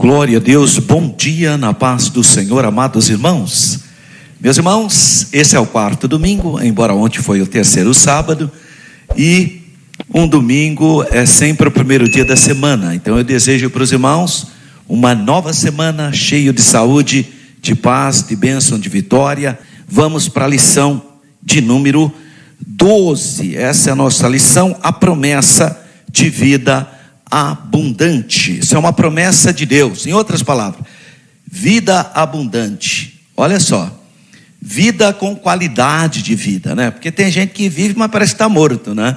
Glória a Deus, bom dia na paz do Senhor, amados irmãos. Meus irmãos, esse é o quarto domingo, embora ontem foi o terceiro sábado, e um domingo é sempre o primeiro dia da semana. Então eu desejo para os irmãos uma nova semana, cheia de saúde, de paz, de bênção, de vitória. Vamos para a lição de número 12, essa é a nossa lição, a promessa de vida abundante. Isso é uma promessa de Deus. Em outras palavras, vida abundante. Olha só, vida com qualidade de vida, né? Porque tem gente que vive, mas parece que está morto, né?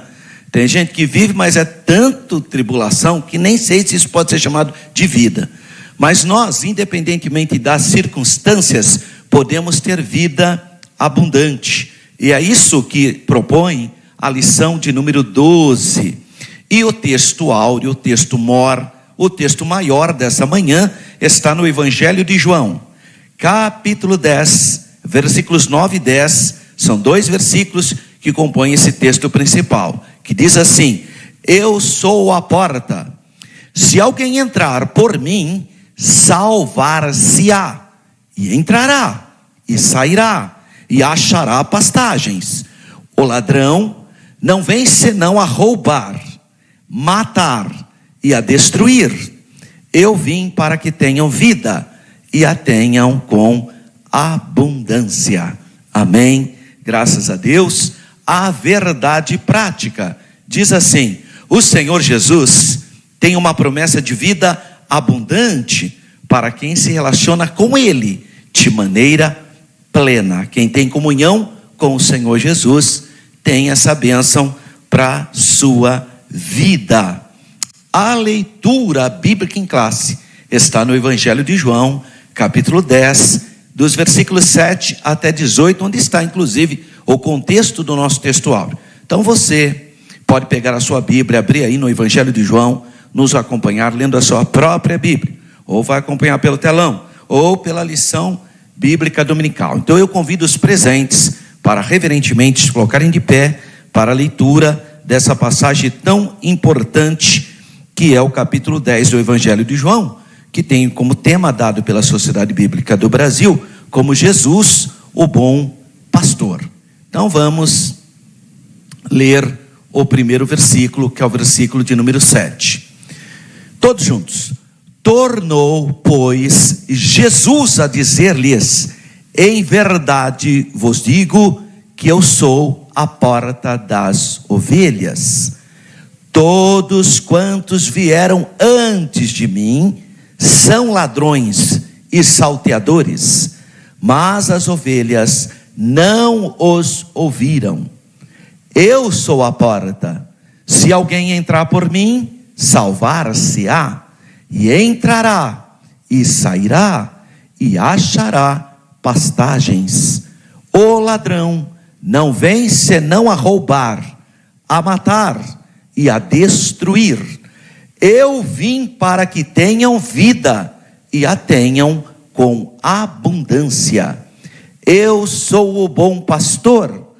Tem gente que vive, mas é tanto tribulação que nem sei se isso pode ser chamado de vida. Mas nós, independentemente das circunstâncias, podemos ter vida abundante. E é isso que propõe a lição de número 12. E o texto áureo, o texto mor, o texto maior dessa manhã está no Evangelho de João, capítulo 10, versículos 9 e 10. São dois versículos que compõem esse texto principal, que diz assim: eu sou a porta, se alguém entrar por mim, salvar-se-á, e entrará, e sairá, e achará pastagens. O ladrão não vem senão a roubar, matar e a destruir. Eu vim para que tenham vida e a tenham com abundância. Amém? Graças a Deus. A verdade prática diz assim: o Senhor Jesus tem uma promessa de vida abundante para quem se relaciona com Ele de maneira plena. Quem tem comunhão com o Senhor Jesus tem essa bênção para sua vida. A leitura bíblica em classe está no Evangelho de João, capítulo 10, dos versículos 7 até 18, onde está inclusive o contexto do nosso texto áureo. Então você pode pegar a sua Bíblia, abrir aí no Evangelho de João, nos acompanhar lendo a sua própria Bíblia, ou vai acompanhar pelo telão, ou pela lição bíblica dominical. Então eu convido os presentes para reverentemente se colocarem de pé para a leitura dessa passagem tão importante, que é o capítulo 10 do Evangelho de João, que tem como tema dado pela Sociedade Bíblica do Brasil, como Jesus, o bom pastor. Então vamos ler o primeiro versículo, que é o versículo de número 7. Todos juntos. Tornou, pois, Jesus a dizer-lhes: em verdade vos digo que eu sou a porta das ovelhas. Todos quantos vieram antes de mim são ladrões e salteadores, mas as ovelhas não os ouviram. Eu sou a porta. Se alguém entrar por mim, salvar-se-á, e entrará, e sairá, e achará pastagens. O ladrão não vem senão a roubar, a matar e a destruir. Eu vim para que tenham vida e a tenham com abundância. Eu sou o bom pastor.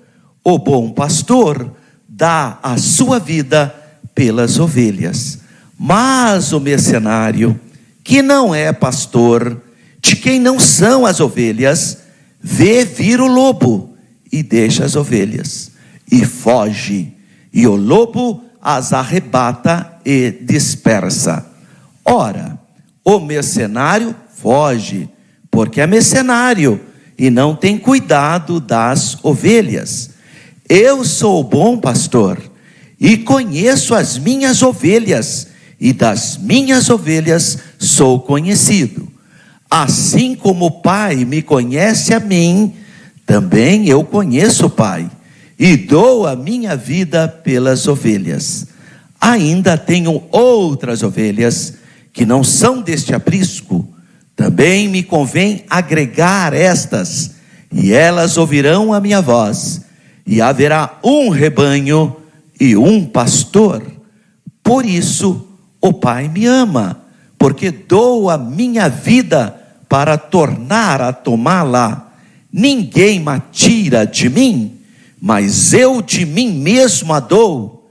O bom pastor dá a sua vida pelas ovelhas. Mas o mercenário, que não é pastor, de quem não são as ovelhas, vê vir o lobo e deixa as ovelhas, e foge, e o lobo as arrebata e dispersa. Ora, o mercenário foge, porque é mercenário, e não tem cuidado das ovelhas. Eu sou o bom pastor, e conheço as minhas ovelhas, e das minhas ovelhas sou conhecido. Assim como o Pai me conhece a mim, também eu conheço o Pai, e dou a minha vida pelas ovelhas. Ainda tenho outras ovelhas que não são deste aprisco. Também me convém agregar estas, e elas ouvirão a minha voz, e haverá um rebanho e um pastor. Por isso o Pai me ama, porque dou a minha vida para tornar a tomá-la. Ninguém me tira de mim, mas eu de mim mesmo a dou.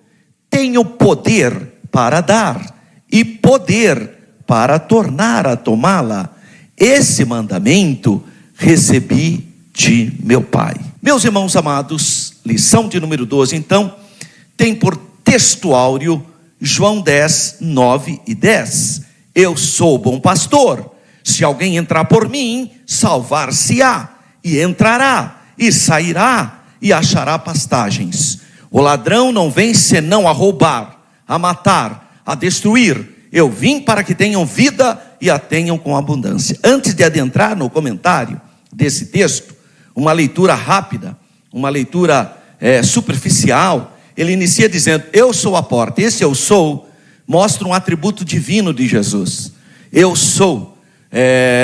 Tenho poder para dar e poder para tornar a tomá-la. Esse mandamento recebi de meu Pai. Meus irmãos amados, lição de número 12, então, tem por texto áureo João 10, 9 e 10. Eu sou o bom pastor. Se alguém entrar por mim, salvar-se-á, e entrará, e sairá, e achará pastagens. O ladrão não vem senão a roubar, a matar, a destruir. Eu vim para que tenham vida e a tenham com abundância. Antes de adentrar no comentário desse texto, uma leitura rápida, uma leitura superficial, ele inicia dizendo, eu sou a porta. Esse eu sou mostra um atributo divino de Jesus. Eu sou,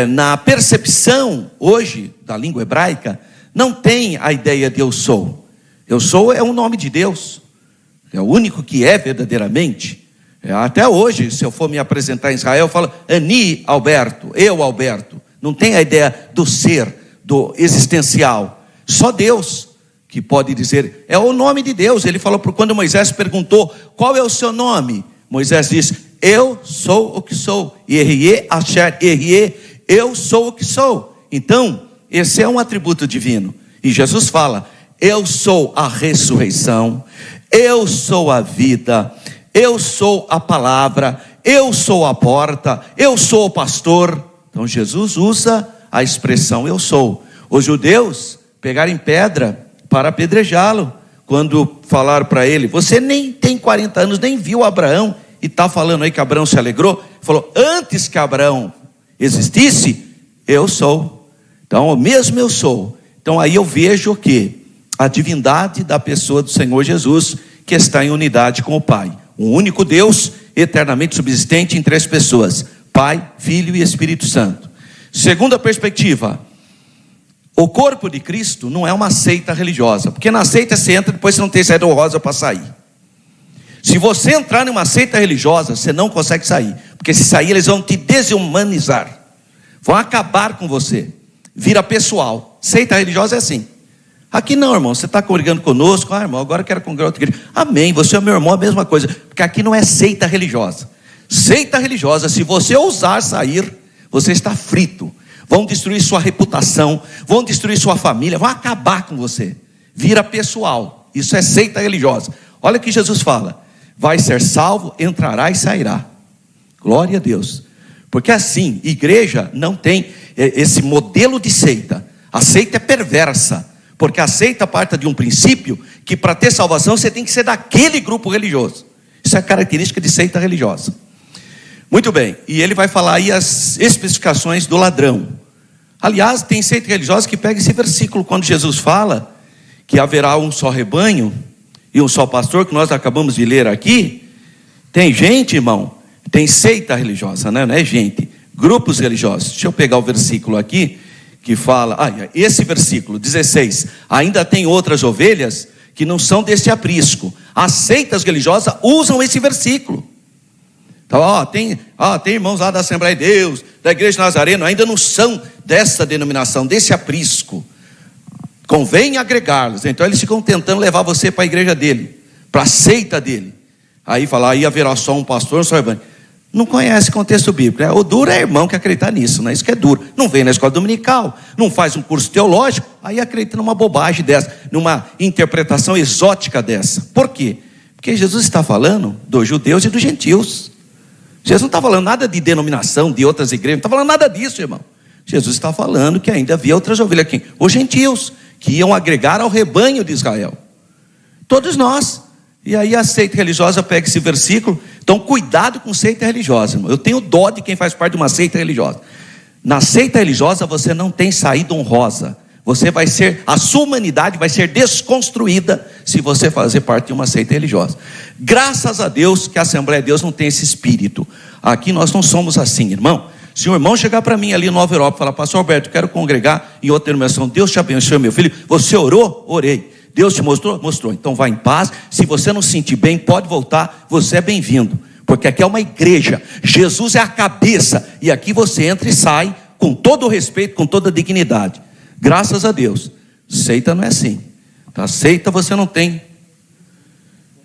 na percepção hoje da língua hebraica, não tem a ideia de eu sou. Eu sou é um nome de Deus, é o único que é verdadeiramente. Até hoje, se eu for me apresentar em Israel, eu falo Ani Alberto, eu Alberto. Não tem a ideia do ser, do existencial. Só Deus que pode dizer, é o nome de Deus. Ele falou, quando Moisés perguntou, qual é o seu nome? Moisés disse, eu sou o que sou. Yerie, Asher, Yerie, eu sou o que sou. Então, esse é um atributo divino. E Jesus fala, eu sou a ressurreição, eu sou a vida, eu sou a palavra, eu sou a porta, eu sou o pastor. Então Jesus usa a expressão eu sou. Os judeus pegaram pedra para apedrejá-lo, quando falaram para ele, você nem tem 40 anos, nem viu Abraão, e está falando aí que Abraão se alegrou, falou, antes que Abraão existisse, eu sou. Então, mesmo eu sou. Então aí eu vejo o quê? A divindade da pessoa do Senhor Jesus, que está em unidade com o Pai. Um único Deus, eternamente subsistente em três pessoas, Pai, Filho e Espírito Santo. Segunda perspectiva, o corpo de Cristo não é uma seita religiosa, porque na seita você entra, depois você não tem saída honrosa para sair. Se você entrar numa seita religiosa, você não consegue sair, porque se sair eles vão te desumanizar, vão acabar com você, vira pessoal. Seita religiosa é assim. Aqui não, irmão, você está congregando conosco, irmão, agora eu quero congregar outra igreja. Amém, você é meu irmão, a mesma coisa, porque aqui não é seita religiosa. Seita religiosa, se você ousar sair, você está frito. Vão destruir sua reputação, vão destruir sua família, vão acabar com você. Vira pessoal, isso é seita religiosa. Olha o que Jesus fala, vai ser salvo, entrará e sairá. Glória a Deus. Porque assim, igreja não tem esse modelo de seita. A seita é perversa, porque a seita parte de um princípio que para ter salvação você tem que ser daquele grupo religioso. Isso é característica de seita religiosa. Muito bem, e ele vai falar aí as especificações do ladrão. Aliás, tem seita religiosa que pega esse versículo, quando Jesus fala que haverá um só rebanho e um só pastor, que nós acabamos de ler aqui. Tem gente, irmão, tem seita religiosa, né? Não é gente, grupos religiosos. Deixa eu pegar o versículo aqui, que fala, esse versículo 16, ainda tem outras ovelhas que não são desse aprisco. As seitas religiosas usam esse versículo. Então, tem irmãos lá da Assembleia de Deus, da Igreja Nazareno, ainda não são dessa denominação, desse aprisco. Convém agregá-los. Então eles ficam tentando levar você para a igreja dele, para a seita dele. Aí fala, aí haverá só um pastor, só rebanho. Não conhece contexto bíblico, né? O duro é irmão que acreditar nisso, né? Isso que é duro. Não vem na escola dominical, não faz um curso teológico, aí acredita numa bobagem dessa, numa interpretação exótica dessa. Por quê? Porque Jesus está falando dos judeus e dos gentios. Jesus não está falando nada de denominação, de outras igrejas, não está falando nada disso, irmão. Jesus está falando que ainda havia outras ovelhas aqui, os gentios, que iam agregar ao rebanho de Israel. Todos nós. E aí a seita religiosa pega esse versículo. Então cuidado com seita religiosa, irmão. Eu tenho dó de quem faz parte de uma seita religiosa. Na seita religiosa você não tem saída honrosa. Você vai ser, a sua humanidade vai ser desconstruída se você fazer parte de uma seita religiosa. Graças a Deus que a Assembleia de Deus não tem esse espírito. Aqui nós não somos assim, irmão. Se um irmão chegar para mim ali em Nova Europa e falar, pastor Alberto, quero congregar em outra denominação, Deus te abençoe, meu filho. Você orou? Orei. Deus te mostrou? Mostrou. Então vá em paz. Se você não se sentir bem, pode voltar. Você é bem-vindo. Porque aqui é uma igreja. Jesus é a cabeça. E aqui você entra e sai com todo o respeito, com toda a dignidade. Graças a Deus. Seita não é assim. Tá? Seita você não tem.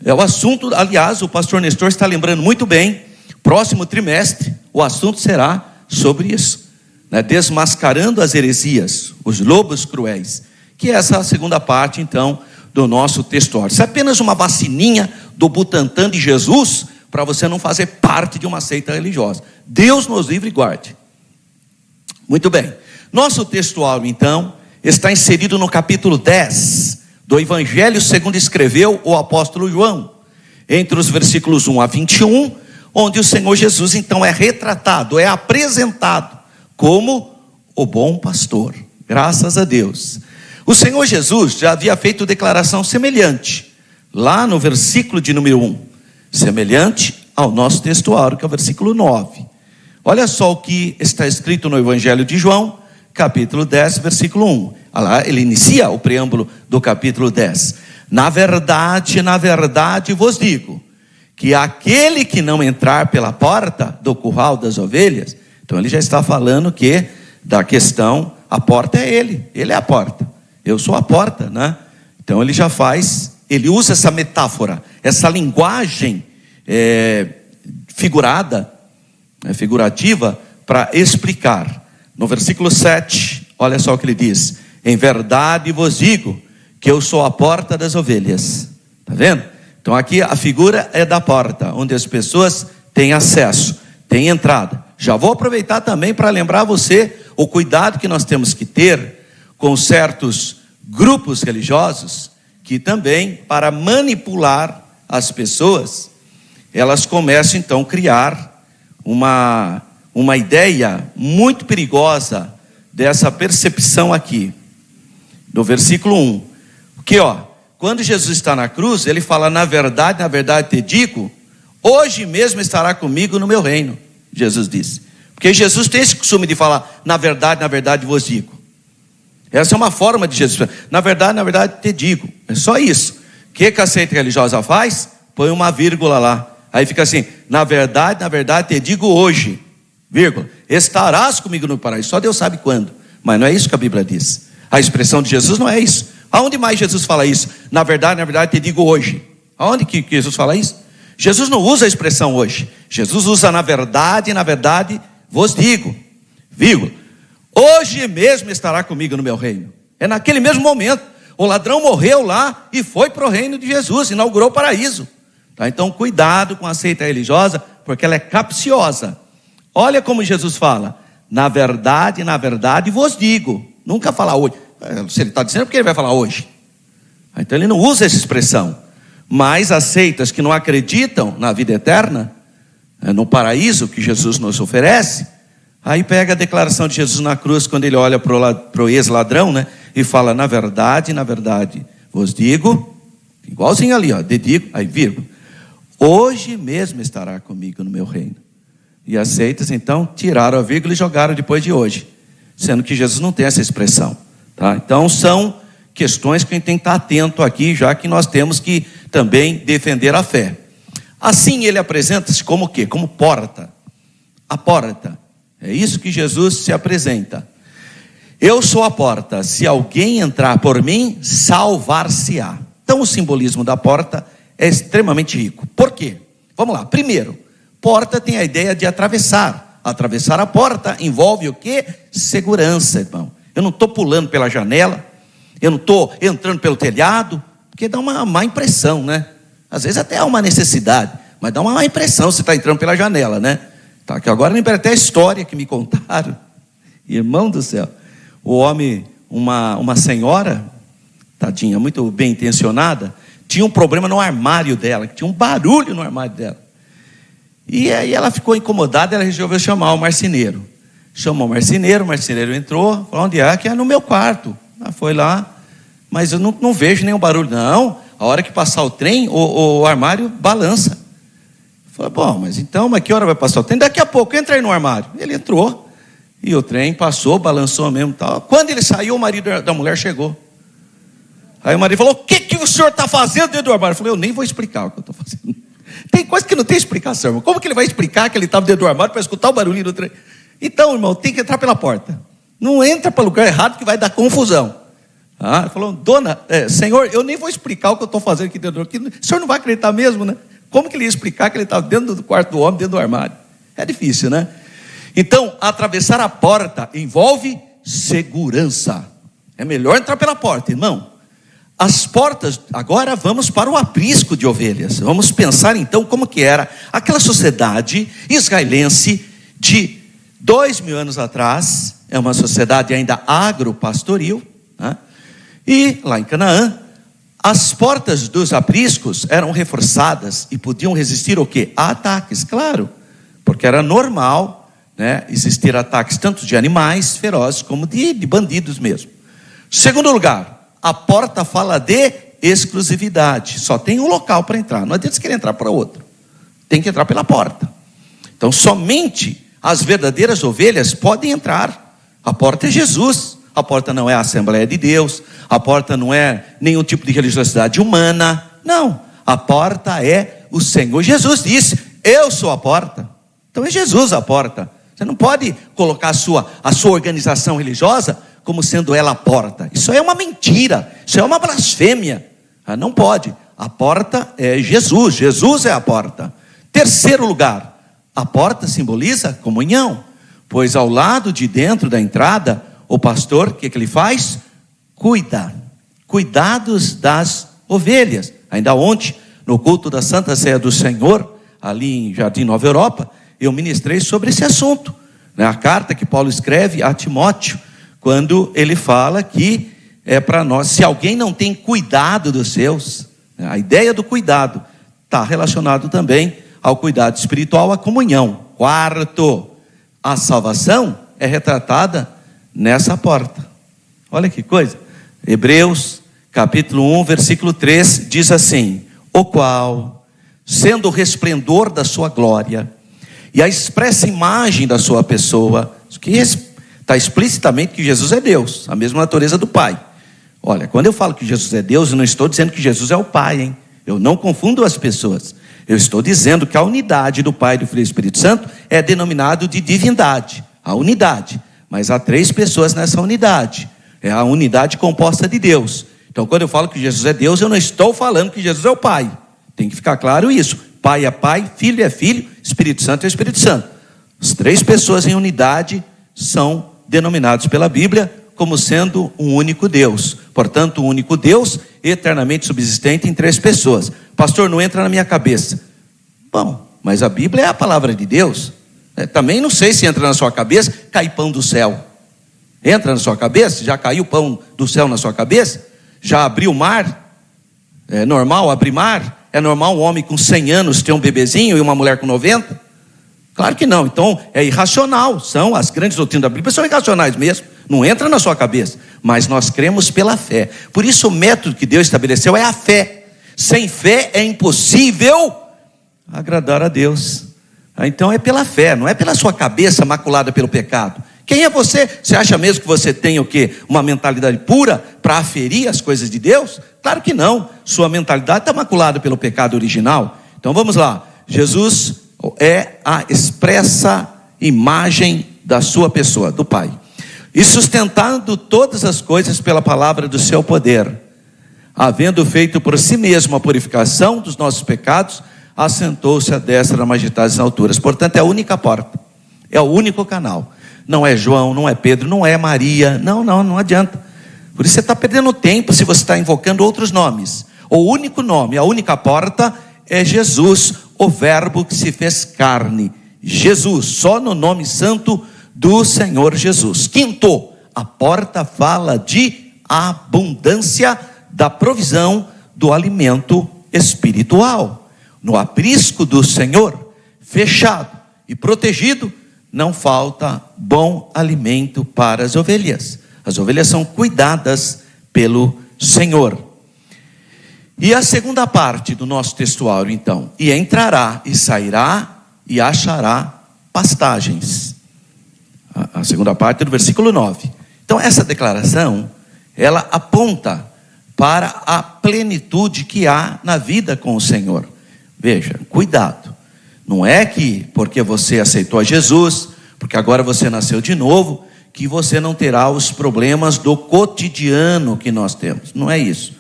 É o assunto, aliás, o pastor Nestor está lembrando muito bem. Próximo trimestre, o assunto será sobre isso, né? Desmascarando as heresias, os lobos cruéis, que é essa segunda parte, então, do nosso texto. Isso é apenas uma vacininha do Butantan de Jesus, para você não fazer parte de uma seita religiosa. Deus nos livre e guarde. Muito bem. Nosso textual, então, está inserido no capítulo 10 do Evangelho segundo escreveu o apóstolo João, entre os versículos 1 a 21, onde o Senhor Jesus, então, é retratado, é apresentado como o bom pastor. Graças a Deus. O Senhor Jesus já havia feito declaração semelhante, lá no versículo de número 1, semelhante ao nosso textuário, que é o versículo 9. Olha só o que está escrito no Evangelho de João, capítulo 10, versículo 1. Lá ele inicia o preâmbulo do capítulo 10. Na verdade vos digo, que aquele que não entrar pela porta do curral das ovelhas, então ele já está falando que da questão, a porta é ele é a porta. Eu sou a porta, né? Então ele já faz, ele usa essa metáfora, essa linguagem figurativa, para explicar. No versículo 7, olha só o que ele diz: em verdade vos digo, que eu sou a porta das ovelhas. Está vendo? Então aqui a figura é da porta, onde as pessoas têm acesso, têm entrada. Já vou aproveitar também para lembrar você o cuidado que nós temos que ter com certos grupos religiosos, que também, para manipular as pessoas, elas começam então a criar uma ideia muito perigosa dessa percepção aqui, do versículo 1. Porque quando Jesus está na cruz, ele fala: na verdade te digo, hoje mesmo estará comigo no meu reino. Jesus disse. Porque Jesus tem esse costume de falar: na verdade vos digo. Essa é uma forma de Jesus. Na verdade te digo. É só isso. O que a seita religiosa faz? Põe uma vírgula lá. Aí fica assim: na verdade te digo hoje, vírgula, estarás comigo no paraíso. Só Deus sabe quando. Mas não é isso que a Bíblia diz. A expressão de Jesus não é isso. Aonde mais Jesus fala isso? Na verdade te digo hoje. Aonde que Jesus fala isso? Jesus não usa a expressão hoje. Jesus usa na verdade vos digo, vírgula, hoje mesmo estará comigo no meu reino. É naquele mesmo momento. O ladrão morreu lá e foi para o reino de Jesus, inaugurou o paraíso. Tá? Então cuidado com a seita religiosa, porque ela é capciosa. Olha como Jesus fala: na verdade vos digo. Nunca fala hoje. Se ele está dizendo, é porque ele vai falar hoje. Então ele não usa essa expressão. Mas as seitas que não acreditam na vida eterna, no paraíso que Jesus nos oferece, aí pega a declaração de Jesus na cruz, quando ele olha para o ex-ladrão, né, e fala: na verdade vos digo, igualzinho ali, te digo, aí vírgula, hoje mesmo estará comigo no meu reino. E as seitas então tiraram a vírgula e jogaram depois de hoje, sendo que Jesus não tem essa expressão, tá? Então são questões que a gente tem que estar atento aqui, já que nós temos que também defender a fé. Assim ele apresenta-se como o quê? Como porta. A porta. É isso que Jesus se apresenta. Eu sou a porta. Se alguém entrar por mim, salvar-se-á. Então o simbolismo da porta é extremamente rico. Por quê? Vamos lá. Primeiro, porta tem a ideia de atravessar. Atravessar a porta envolve o quê? Segurança, irmão. Eu não estou pulando pela janela, eu não estou entrando pelo telhado, porque dá uma má impressão, né? Às vezes até há uma necessidade, mas dá uma má impressão você está entrando pela janela, né? Tá, que agora lembrei até a história que me contaram. Irmão do céu, o homem, uma senhora, tadinha, muito bem intencionada, tinha um problema no armário dela, que tinha um barulho no armário dela. E aí ela ficou incomodada, ela resolveu chamar o marceneiro. Chamou o marceneiro entrou, falou: onde é? Que é no meu quarto. Ela foi lá, mas eu não vejo nenhum barulho. Não, a hora que passar o trem, o armário balança. Falei: bom, mas que hora vai passar o trem? Daqui a pouco, entra aí no armário. Ele entrou, e o trem passou, balançou mesmo e tal. Quando ele saiu, o marido da mulher chegou. Aí o marido falou: o que o senhor está fazendo dentro do armário? Eu falei: eu nem vou explicar o que eu estou fazendo. Tem coisa que não tem explicação, irmão. Como que ele vai explicar que ele estava dentro do armário para escutar o barulhinho do trem? Então, irmão, tem que entrar pela porta. Não entra para o lugar errado que vai dar confusão. Ele falou: dona, senhor, eu nem vou explicar o que eu estou fazendo aqui dentro. O senhor não vai acreditar mesmo, né? Como que ele ia explicar que ele estava dentro do quarto do homem, dentro do armário? É difícil, né? Então, atravessar a porta envolve segurança. É melhor entrar pela porta, irmão. As portas, agora vamos para o aprisco de ovelhas. Vamos pensar então como que era aquela sociedade israelense de 2000 anos atrás. É uma sociedade ainda agropastoril, né? E lá em Canaã, as portas dos apriscos eram reforçadas e podiam resistir o quê? A ataques, claro, porque era normal, né, existir ataques tanto de animais ferozes como de bandidos mesmo. Segundo lugar, a porta fala de exclusividade. Só tem um local para entrar. Não adianta você querer entrar para outro. Tem que entrar pela porta. Então, somente as verdadeiras ovelhas podem entrar. A porta é Jesus. A porta não é a Assembleia de Deus. A porta não é nenhum tipo de religiosidade humana. Não. A porta é o Senhor. Jesus disse: eu sou a porta. Então é Jesus a porta. Você não pode colocar a sua organização religiosa como sendo ela a porta. Isso é uma mentira. Isso é uma blasfêmia. Não pode. A porta é Jesus. Jesus é a porta. Terceiro lugar, a porta simboliza comunhão, pois ao lado de dentro da entrada, o pastor, o que ele faz? Cuidados das ovelhas. Ainda ontem, no culto da Santa Ceia do Senhor, ali em Jardim Nova Europa, eu ministrei sobre esse assunto, né? A carta que Paulo escreve a Timóteo, quando ele fala que é para nós, se alguém não tem cuidado dos seus, né? A ideia do cuidado está relacionado também ao cuidado espiritual, à comunhão. Quarto, a salvação é retratada nessa porta. Olha que coisa. Hebreus capítulo 1, versículo 3 diz assim: o qual, sendo o resplendor da sua glória e a expressa imagem da sua pessoa, que está explicitamente que Jesus é Deus, a mesma natureza do Pai. Olha, quando eu falo que Jesus é Deus, eu não estou dizendo que Jesus é o Pai, hein? Eu não confundo as pessoas. Eu estou dizendo que a unidade do Pai, do Filho e do Espírito Santo é denominado de divindade, a unidade. Mas há 3 pessoas nessa unidade. É a unidade composta de Deus. Então, quando eu falo que Jesus é Deus, eu não estou falando que Jesus é o Pai. Tem que ficar claro isso. Pai é Pai, Filho é Filho, Espírito Santo é Espírito Santo. As 3 pessoas em unidade são denominados pela Bíblia como sendo um único Deus. Portanto, um único Deus, eternamente subsistente em 3 pessoas. Pastor, não entra na minha cabeça. Bom, mas a Bíblia é a palavra de Deus. Também não sei se entra na sua cabeça, cai pão do céu. Entra na sua cabeça? Já caiu pão do céu na sua cabeça? Já abriu o mar? É normal abrir mar? É normal um homem com 100 anos ter um bebezinho e uma mulher com 90? Claro que não. Então é irracional. São as grandes doutrinas da Bíblia, são irracionais mesmo. Não entra na sua cabeça. Mas nós cremos pela fé. Por isso o método que Deus estabeleceu é a fé. Sem fé é impossível agradar a Deus. Então é pela fé, não é pela sua cabeça maculada pelo pecado. Quem é você? Você acha mesmo que você tem o quê? Uma mentalidade pura para aferir as coisas de Deus? Claro que não. Sua mentalidade está maculada pelo pecado original. Então vamos lá. Jesus é a expressa imagem da sua pessoa, do Pai. E sustentando todas as coisas pela palavra do seu poder, havendo feito por si mesmo a purificação dos nossos pecados, assentou-se à destra da majestade das alturas. Portanto, é a única porta, é o único canal. Não é João, não é Pedro, não é Maria. Não adianta. Por isso você está perdendo tempo se você está invocando outros nomes. O único nome, a única porta é Jesus, o verbo que se fez carne. Jesus, só no nome santo do Senhor Jesus. Quinto, a porta fala de abundância da provisão do alimento espiritual. No aprisco do Senhor, fechado e protegido, não falta bom alimento para as ovelhas. As ovelhas são cuidadas pelo Senhor. E a segunda parte do nosso textuário, então: e entrará e sairá e achará pastagens. A segunda parte do versículo 9. Então essa declaração, ela aponta para a plenitude que há na vida com o Senhor. Veja, cuidado. Não é que porque você aceitou a Jesus, porque agora você nasceu de novo, que você não terá os problemas do cotidiano que nós temos. Não é isso.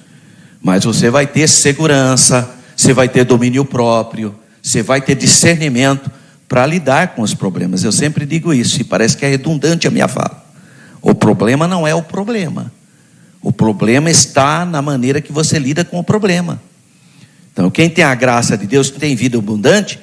Mas você vai ter segurança, você vai ter domínio próprio, você vai ter discernimento para lidar com os problemas. Eu sempre digo isso, e parece que é redundante a minha fala. O problema não é o problema. O problema está na maneira que você lida com o problema. Então, quem tem a graça de Deus, que tem vida abundante,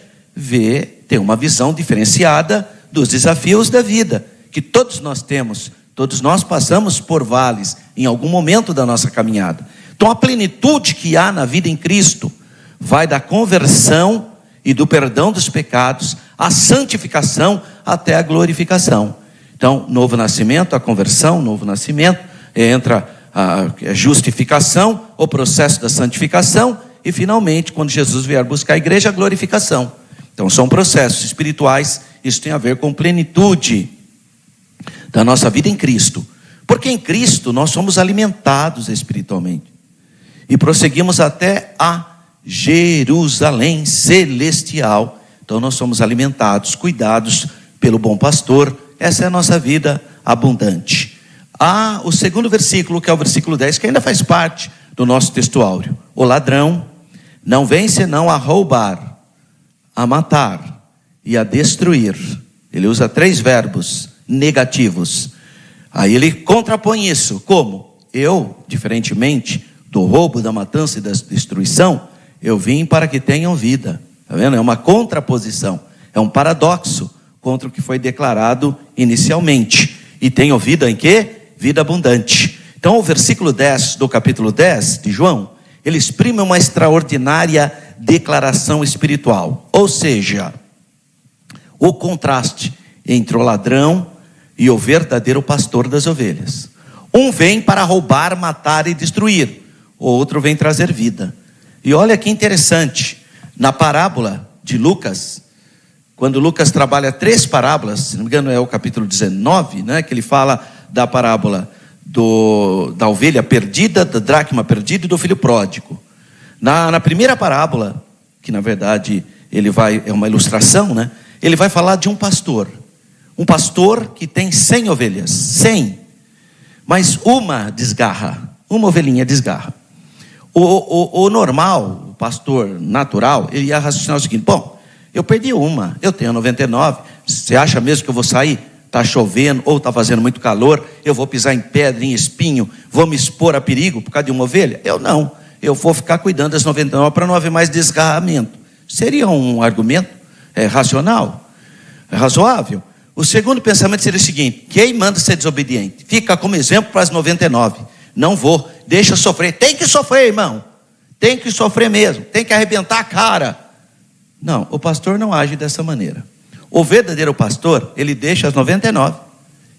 tem uma visão diferenciada dos desafios da vida, que todos nós temos. Todos nós passamos por vales em algum momento da nossa caminhada. Então a plenitude que há na vida em Cristo vai da conversão e do perdão dos pecados, à santificação até a glorificação. Então, novo nascimento, a conversão, novo nascimento, entra a justificação, o processo da santificação e finalmente, quando Jesus vier buscar a igreja, a glorificação. Então são processos espirituais, isso tem a ver com plenitude da nossa vida em Cristo. Porque em Cristo nós somos alimentados espiritualmente. E prosseguimos até a Jerusalém celestial. Então nós somos alimentados, cuidados pelo bom pastor. Essa é a nossa vida abundante. Há o segundo versículo, que é o versículo 10, que ainda faz parte do nosso texto áureo. O ladrão não vem senão a roubar, a matar e a destruir. Ele usa 3 verbos negativos. Aí ele contrapõe isso. Como? Eu, diferentemente do roubo, da matança e da destruição, eu vim para que tenham vida. Está vendo? É uma contraposição. É um paradoxo contra o que foi declarado inicialmente. E tenham vida em quê? Vida abundante. Então o versículo 10 do capítulo 10 de João, ele exprime uma extraordinária declaração espiritual. Ou seja, o contraste entre o ladrão e o verdadeiro pastor das ovelhas. Um vem para roubar, matar e destruir. O outro vem trazer vida. E olha que interessante. Na parábola de Lucas, quando Lucas trabalha 3 parábolas, se não me engano é o capítulo 19, né, que ele fala da parábola da ovelha perdida, da dracma perdida e do filho pródigo. Na primeira parábola, que na verdade é uma ilustração, né, ele vai falar de um pastor. Um pastor que tem 100 ovelhas, 100, mas uma desgarra, uma ovelhinha desgarra. O normal, o pastor natural, ele ia raciocinar o seguinte: bom, eu perdi uma, eu tenho 99, você acha mesmo que eu vou sair? Está chovendo ou está fazendo muito calor, eu vou pisar em pedra, em espinho, vou me expor a perigo por causa de uma ovelha? Eu não, eu vou ficar cuidando das 99 para não haver mais desgarramento. Seria um argumento racional, razoável. O segundo pensamento seria o seguinte: quem manda ser desobediente? Fica como exemplo para as 99. Não vou, deixa sofrer. Tem que sofrer, irmão. Tem que sofrer mesmo, tem que arrebentar a cara. Não, o pastor não age dessa maneira. O verdadeiro pastor, ele deixa as 99.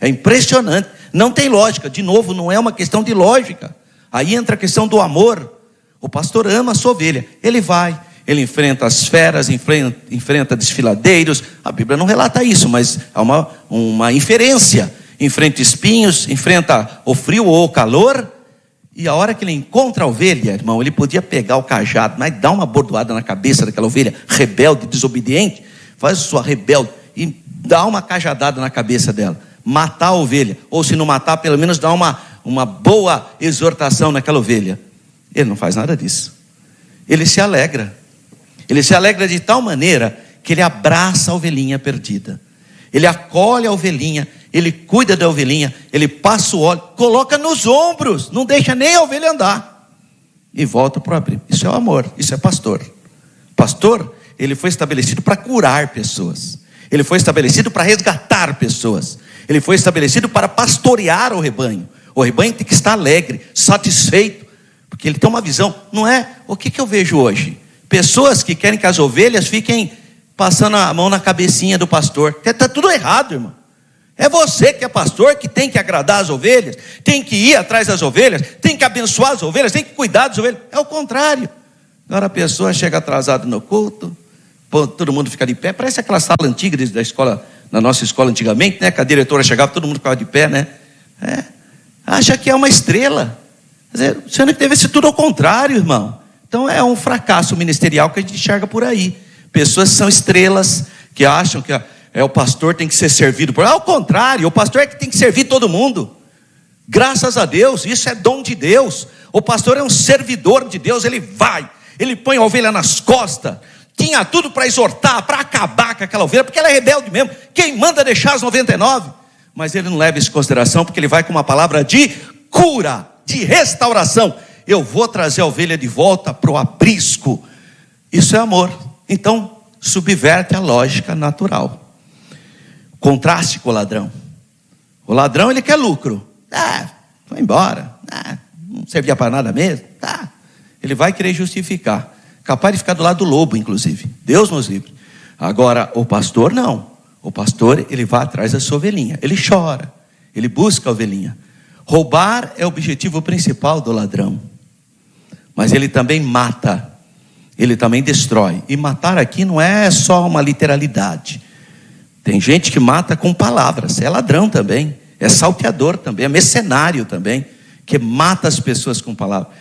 É impressionante, não tem lógica. De novo, não é uma questão de lógica. Aí entra a questão do amor. O pastor ama a sua ovelha. Ele enfrenta as feras, enfrenta desfiladeiros. A Bíblia não relata isso, mas há uma inferência. Enfrenta espinhos, enfrenta o frio ou o calor. E a hora que ele encontra a ovelha, irmão, ele podia pegar o cajado, mas dar uma bordoada na cabeça daquela ovelha rebelde, desobediente. Faz sua rebelde e dá uma cajadada na cabeça dela. Matar a ovelha. Ou se não matar, pelo menos dá uma boa exortação naquela ovelha. Ele não faz nada disso. Ele se alegra. Ele se alegra de tal maneira que ele abraça a ovelhinha perdida. Ele acolhe a ovelhinha, ele cuida da ovelhinha, ele passa o óleo, coloca nos ombros, não deixa nem a ovelha andar. E volta para o abrigo. Isso é o amor, isso é pastor. Pastor, ele foi estabelecido para curar pessoas. Ele foi estabelecido para resgatar pessoas. Ele foi estabelecido para pastorear o rebanho. O rebanho tem que estar alegre, satisfeito, porque ele tem uma visão. Não é, o que eu vejo hoje? Pessoas que querem que as ovelhas fiquem passando a mão na cabecinha do pastor. Está tudo errado, irmão. É você que é pastor, que tem que agradar as ovelhas, tem que ir atrás das ovelhas, tem que abençoar as ovelhas, tem que cuidar das ovelhas. É o contrário. Agora a pessoa chega atrasada no culto, todo mundo fica de pé. Parece aquela sala antiga da escola, na nossa escola antigamente, né? Que a diretora chegava, todo mundo ficava de pé, né? Acha que é uma estrela. Quer dizer, sendo que deve ser tudo ao contrário, irmão. Então é um fracasso ministerial que a gente enxerga por aí. Pessoas que são estrelas, que acham que o pastor tem que ser servido por... Ao contrário, o pastor é que tem que servir todo mundo. Graças a Deus, isso é dom de Deus. O pastor é um servidor de Deus, ele vai, ele põe a ovelha nas costas, tinha tudo para exortar, para acabar com aquela ovelha, porque ela é rebelde mesmo. Quem manda deixar as 99? Mas ele não leva isso em consideração, porque ele vai com uma palavra de cura, de restauração. Eu vou trazer a ovelha de volta para o aprisco. Isso é amor. Então, subverte a lógica natural. Contraste com o ladrão. O ladrão, ele quer lucro. Foi embora. Não servia para nada mesmo. Ele vai querer justificar. Capaz de ficar do lado do lobo, inclusive. Deus nos livre. Agora, o pastor não. O pastor, ele vai atrás da sua ovelhinha. Ele chora. Ele busca a ovelhinha. Roubar é o objetivo principal do ladrão. Mas ele também mata. Ele também destrói. E matar aqui não é só uma literalidade. Tem gente que mata com palavras. É ladrão também. É salteador também. É mercenário também. Que mata as pessoas com palavras.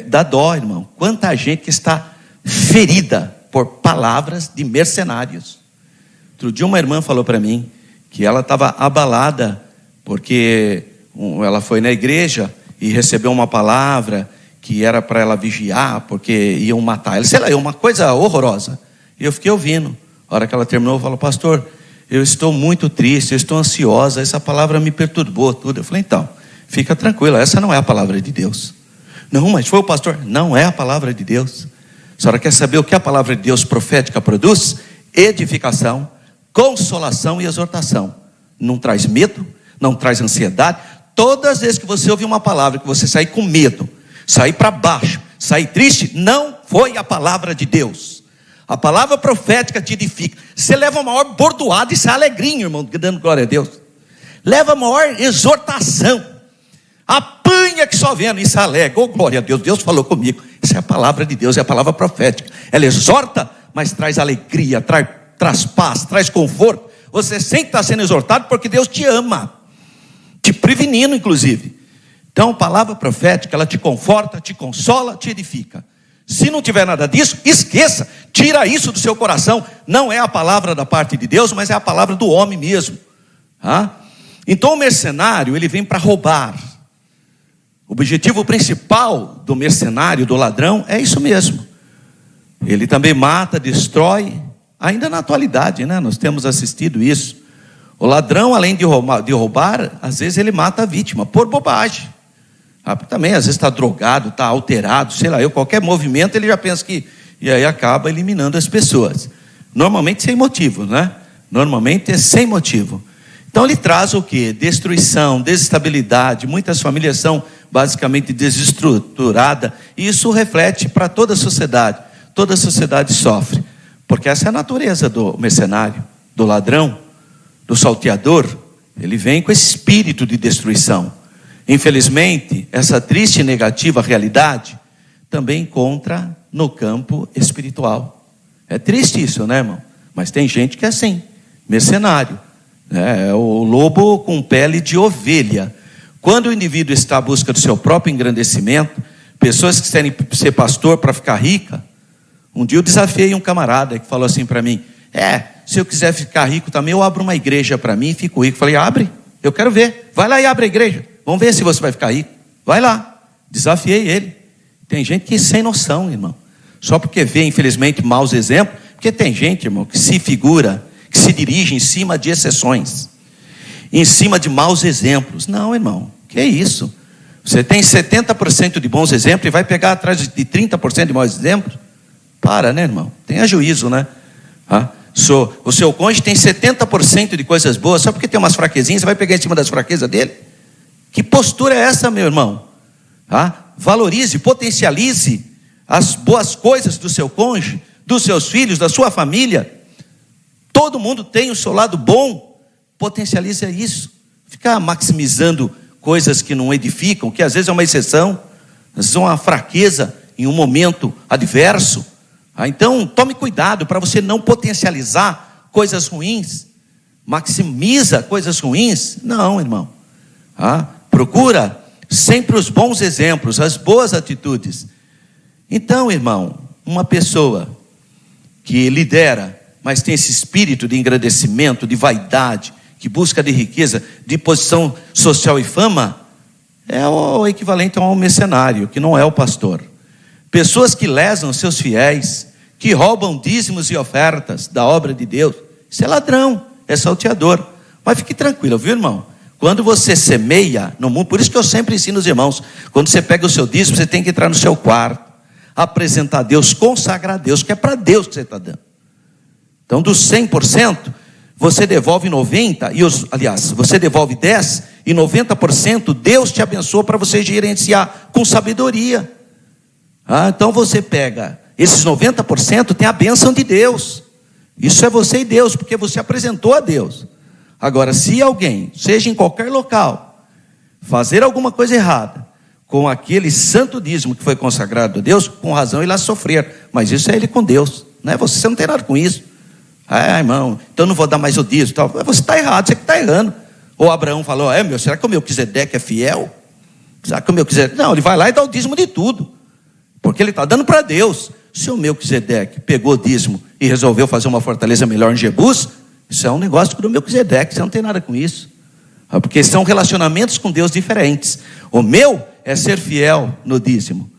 Dá dó, irmão. Quanta gente que está ferida por palavras de mercenários. Outro dia uma irmã falou para mim que ela estava abalada porque ela foi na igreja e recebeu uma palavra que era para ela vigiar porque iam matar ela. Sei lá, uma coisa horrorosa. E eu fiquei ouvindo. A hora que ela terminou, eu falei: pastor, eu estou muito triste, eu estou ansiosa, essa palavra me perturbou tudo. Eu falei: então, fica tranquila, essa não é a palavra de Deus. Não, mas foi o pastor. Não é a palavra de Deus. A senhora quer saber o que a palavra de Deus profética produz? Edificação, consolação e exortação. Não traz medo, não traz ansiedade. Todas as vezes que você ouvir uma palavra, que você sair com medo, sair para baixo, sair triste, não foi a palavra de Deus. A palavra profética te edifica. Você leva a maior bordoada e sai alegrinho, irmão, dando glória a Deus. Leva a maior exortação. Apanha que só vendo, isso alegra. Oh, glória a Deus, Deus falou comigo. Isso é a palavra de Deus, é a palavra profética. Ela exorta, mas traz alegria, traz paz, traz conforto. Você sempre está sendo exortado porque Deus te ama, te prevenindo inclusive. Então a palavra profética, ela te conforta, te consola, te edifica. Se não tiver nada disso, esqueça, tira isso do seu coração. Não é a palavra da parte de Deus, mas é a palavra do homem mesmo. Então o mercenário, ele vem para roubar. O objetivo principal do mercenário, do ladrão, é isso mesmo. Ele também mata, destrói. Ainda na atualidade, né? Nós temos assistido isso. O ladrão, além de roubar, às vezes ele mata a vítima, por bobagem. Também, às vezes está drogado, está alterado, sei lá, qualquer movimento ele já pensa que... E aí acaba eliminando as pessoas. Normalmente sem motivo, né? Normalmente é sem motivo. Então ele traz o quê? Destruição, desestabilidade. Muitas famílias são basicamente desestruturadas. E isso reflete para toda a sociedade. Toda a sociedade sofre. Porque essa é a natureza do mercenário, do ladrão, do salteador. Ele vem com esse espírito de destruição. Infelizmente, essa triste e negativa realidade também encontra no campo espiritual. É triste isso, né, irmão? Mas tem gente que é assim, mercenário. É o lobo com pele de ovelha. Quando o indivíduo está à busca do seu próprio engrandecimento, pessoas que querem ser pastor para ficar rica. Um dia eu desafiei um camarada que falou assim para mim: se eu quiser ficar rico também, eu abro uma igreja para mim e fico rico. Falei: abre, eu quero ver, vai lá e abre a igreja, vamos ver se você vai ficar rico, vai lá. Desafiei ele. Tem gente que é sem noção, irmão, só porque vê infelizmente maus exemplos. Porque tem gente, irmão, que se figura, que se dirige em cima de exceções, em cima de maus exemplos. Não, irmão, que é isso? Você tem 70% de bons exemplos e vai pegar atrás de 30% de maus exemplos? Para, né, irmão? Tenha juízo, né? O seu cônjuge tem 70% de coisas boas, só porque tem umas fraquezinhas, você vai pegar em cima das fraquezas dele? Que postura é essa, meu irmão? Valorize, potencialize as boas coisas do seu cônjuge, dos seus filhos, da sua família. Todo mundo tem o seu lado bom. Potencialize isso. Ficar maximizando coisas que não edificam, que às vezes é uma exceção, às vezes é uma fraqueza em um momento adverso. Então tome cuidado para você não potencializar coisas ruins. Maximiza coisas ruins. Não, irmão. Procura sempre os bons exemplos, as boas atitudes. Então, irmão, uma pessoa que lidera, mas tem esse espírito de engrandecimento, de vaidade, que busca de riqueza, de posição social e fama, é o equivalente a um mercenário, que não é o pastor. pessoas que lesam seus fiéis, que roubam dízimos e ofertas da obra de Deus, isso é ladrão, é salteador. Mas fique tranquilo, viu, irmão? Quando você semeia no mundo, por isso que eu sempre ensino os irmãos, quando você pega o seu dízimo, você tem que entrar no seu quarto, apresentar a Deus, consagrar a Deus, que é para Deus que você está dando. Então, dos 100%, você devolve 90%, você devolve 10% e 90%, Deus te abençoa para você gerenciar com sabedoria. Então você pega esses 90%, tem a bênção de Deus. Isso é você e Deus, porque você apresentou a Deus. Agora, se alguém, seja em qualquer local, fazer alguma coisa errada com aquele santo dízimo que foi consagrado a Deus, com razão ele vai sofrer. Mas isso é ele com Deus, não é você não tem nada com isso. Irmão, então não vou dar mais o dízimo. Tal. Você está errado, você que está errando. Ou Abraão falou, será que o Melquisedeque é fiel? Será que o Melquisedeque... Não, ele vai lá e dá o dízimo de tudo. Porque ele está dando para Deus. Se o Melquisedeque pegou o dízimo e resolveu fazer uma fortaleza melhor em Jebus, isso é um negócio do Melquisedeque, você não tem nada com isso. Porque são relacionamentos com Deus diferentes. O meu é ser fiel no dízimo.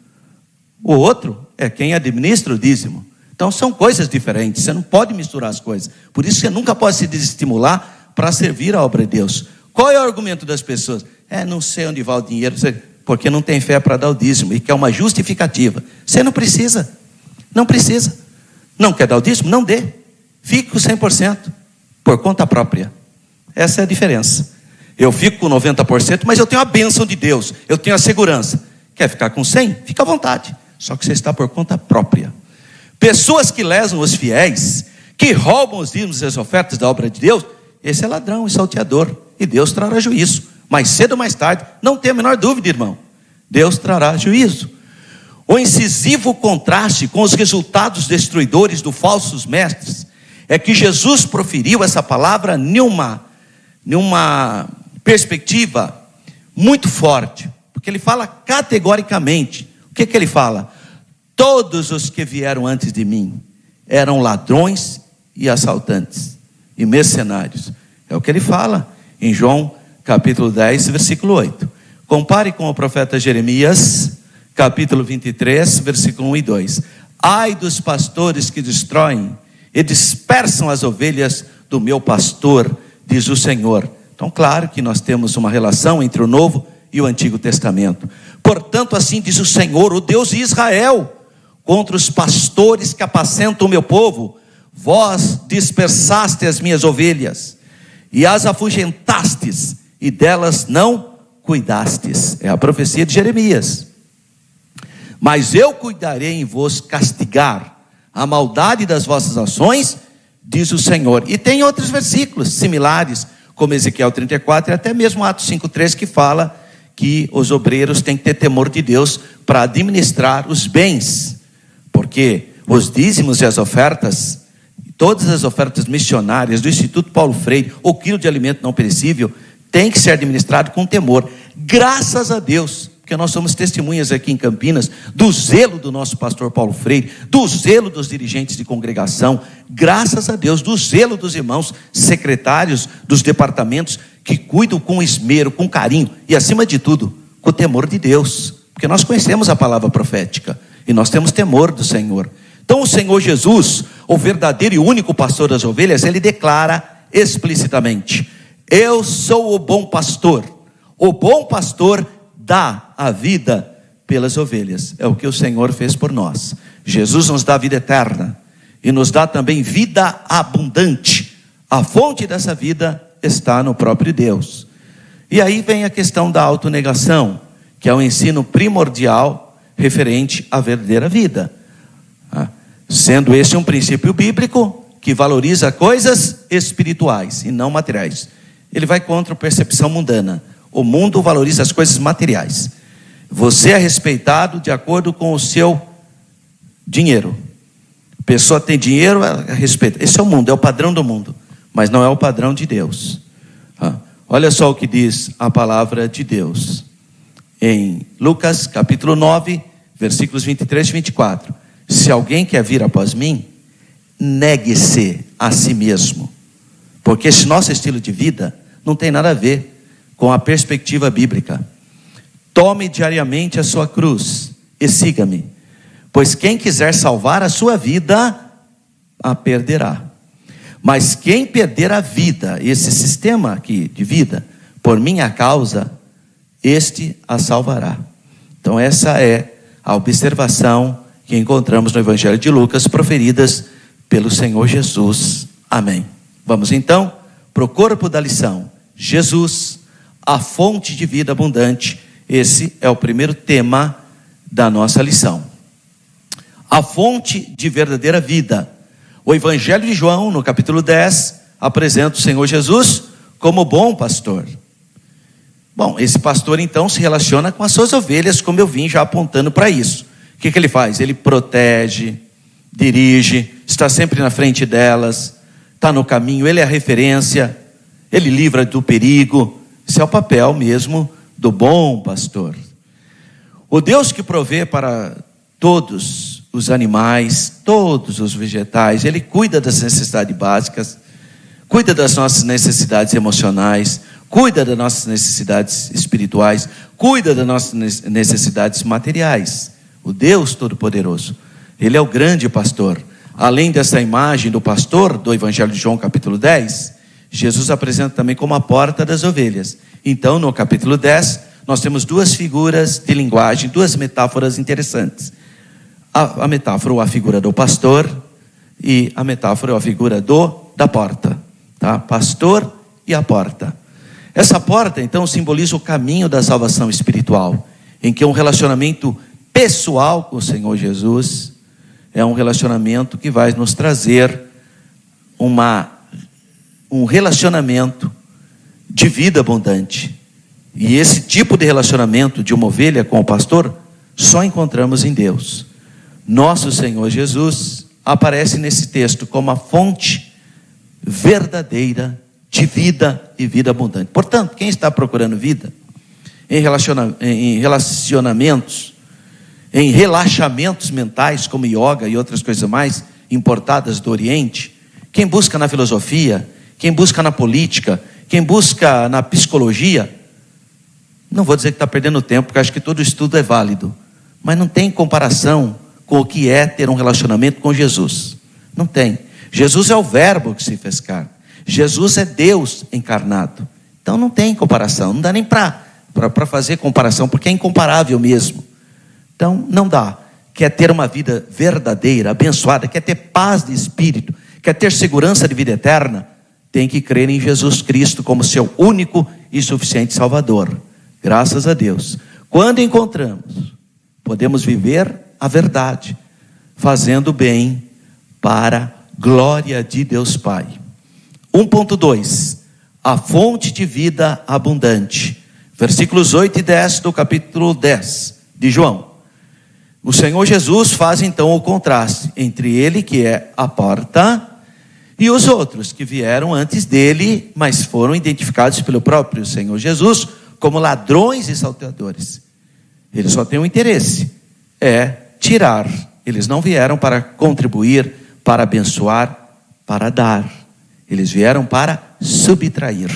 O outro é quem administra o dízimo. Então são coisas diferentes, você não pode misturar as coisas. Por isso você nunca pode se desestimular para servir a obra de Deus. Qual é o argumento das pessoas? Não sei onde vai o dinheiro, porque não tem fé para dar o dízimo e quer uma justificativa. Você não precisa, não precisa. Não quer dar o dízimo? Não dê. Fique com 100%, por conta própria. Essa é a diferença. Eu fico com 90%, mas eu tenho a bênção de Deus, eu tenho a segurança. Quer ficar com 100%? Fica à vontade. Só que você está por conta própria. Pessoas que lesam os fiéis, que roubam os dízimos e as ofertas da obra de Deus, esse é ladrão e salteador, e Deus trará juízo, mais cedo ou mais tarde, não tem a menor dúvida, irmão, Deus trará juízo. O incisivo contraste com os resultados destruidores dos falsos mestres, é que Jesus proferiu essa palavra numa perspectiva muito forte, porque ele fala categoricamente. O que ele fala? Todos os que vieram antes de mim eram ladrões e assaltantes e mercenários. É o que ele fala em João capítulo 10, versículo 8. Compare com o profeta Jeremias, capítulo 23, versículo 1 e 2. Ai dos pastores que destroem e dispersam as ovelhas do meu pastor, diz o Senhor. Então, claro que nós temos uma relação entre o Novo e o Antigo Testamento. Portanto, assim diz o Senhor, o Deus de Israel, contra os pastores que apacentam o meu povo, vós dispersaste as minhas ovelhas, e as afugentastes, e delas não cuidastes. É a profecia de Jeremias. Mas eu cuidarei em vos castigar a maldade das vossas ações, diz o Senhor. E tem outros versículos similares, como Ezequiel 34 e até mesmo Atos 5:3, que fala que os obreiros têm que ter temor de Deus para administrar os bens, porque os dízimos e as ofertas, todas as ofertas missionárias do Instituto Paulo Freire, o quilo de alimento não perecível, tem que ser administrado com temor. Graças a Deus, porque nós somos testemunhas aqui em Campinas do zelo do nosso pastor Paulo Freire, do zelo dos dirigentes de congregação, graças a Deus, do zelo dos irmãos secretários dos departamentos que cuidam com esmero, com carinho e, acima de tudo, com o temor de Deus, porque nós conhecemos a palavra profética e nós temos temor do Senhor. Então o Senhor Jesus, o verdadeiro e único pastor das ovelhas, ele declara explicitamente: eu sou o bom pastor dá a vida pelas ovelhas. É o que o Senhor fez por nós. Jesus nos dá vida eterna e nos dá também vida abundante. A fonte dessa vida está no próprio Deus. E aí vem a questão da autonegação, que é o ensino primordial referente à verdadeira vida, sendo esse um princípio bíblico que valoriza coisas espirituais e não materiais. Ele vai contra a percepção mundana. O mundo valoriza as coisas materiais. Você é respeitado de acordo com o seu dinheiro. A pessoa tem dinheiro, ela respeita. Esse é o mundo, é o padrão do mundo, mas não é o padrão de Deus. Olha só o que diz a palavra de Deus em Lucas capítulo 9, versículos 23 e 24. Se alguém quer vir após mim, negue-se a si mesmo, porque esse nosso estilo de vida não tem nada a ver com a perspectiva bíblica. Tome diariamente a sua cruz e siga-me, Pois quem quiser salvar a sua vida, a perderá. Mas quem perder a vida, esse sistema aqui de vida, por minha causa, este a salvará. Então essa é a observação que encontramos no Evangelho de Lucas, proferidas pelo Senhor Jesus. Amém. Vamos então para o corpo da lição. Jesus, a fonte de vida abundante. Esse é o primeiro tema da nossa lição. A fonte de verdadeira vida. O Evangelho de João, no capítulo 10, apresenta o Senhor Jesus como bom pastor. Bom, esse pastor então se relaciona com as suas ovelhas, como eu vim já apontando para isso. O que ele faz? Ele protege, dirige, está sempre na frente delas, está no caminho, ele é a referência, ele livra do perigo. Esse é o papel mesmo do bom pastor. O Deus que provê para todos os animais, todos os vegetais, ele cuida das necessidades básicas, cuida das nossas necessidades emocionais, cuida das nossas necessidades espirituais, cuida das nossas necessidades materiais. O Deus Todo-Poderoso, ele é o grande pastor. Além dessa imagem do pastor do Evangelho de João capítulo 10, Jesus apresenta também como a porta das ovelhas. Então no capítulo 10 nós temos duas figuras de linguagem, duas metáforas interessantes. A metáfora ou a figura do pastor e a metáfora ou a figura da porta, tá? Pastor e a porta. Essa porta então simboliza o caminho da salvação espiritual, em que um relacionamento pessoal com o Senhor Jesus é um relacionamento que vai nos trazer um relacionamento de vida abundante. E esse tipo de relacionamento de uma ovelha com o pastor só encontramos em Deus. Nosso Senhor Jesus aparece nesse texto como a fonte verdadeira de vida e vida abundante. Portanto, quem está procurando vida em relacionamentos, em relaxamentos mentais como yoga e outras coisas mais importadas do Oriente, quem busca na filosofia, quem busca na política, quem busca na psicologia, não vou dizer que está perdendo tempo, porque acho que todo estudo é válido, mas não tem comparação com o que é ter um relacionamento com Jesus. Não tem. Jesus é o verbo que se fez carne. Jesus é Deus encarnado. Então não tem comparação, não dá nem para fazer comparação, porque é incomparável mesmo. Então não dá. Quer ter uma vida verdadeira, abençoada, quer ter paz de espírito, quer ter segurança de vida eterna, tem que crer em Jesus Cristo como seu único e suficiente Salvador. Graças a Deus. Quando encontramos, podemos viver a verdade, fazendo bem para a glória de Deus Pai. 1.2, a fonte de vida abundante. Versículos 8 e 10 do capítulo 10 de João. O Senhor Jesus faz então o contraste entre ele, que é a porta, e os outros que vieram antes dele, mas foram identificados pelo próprio Senhor Jesus como ladrões e salteadores. Eles só têm um interesse, é tirar. Eles não vieram para contribuir, para abençoar, para dar. Eles vieram para subtrair.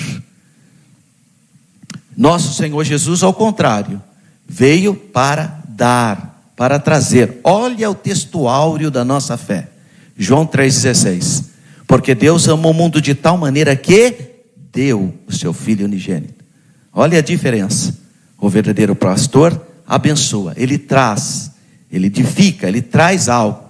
Nosso Senhor Jesus, ao contrário, veio para dar, para trazer. Olha o texto áureo da nossa fé. João 3,16. Porque Deus amou o mundo de tal maneira que deu o seu Filho unigênito. Olha a diferença. O verdadeiro pastor abençoa, ele traz, ele edifica, ele traz algo,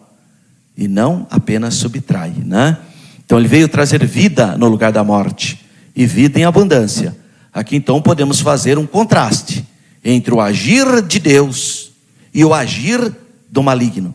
e não apenas subtrai, né? Então ele veio trazer vida no lugar da morte, e vida em abundância. Aqui então podemos fazer um contraste entre o agir de Deus e o agir do maligno,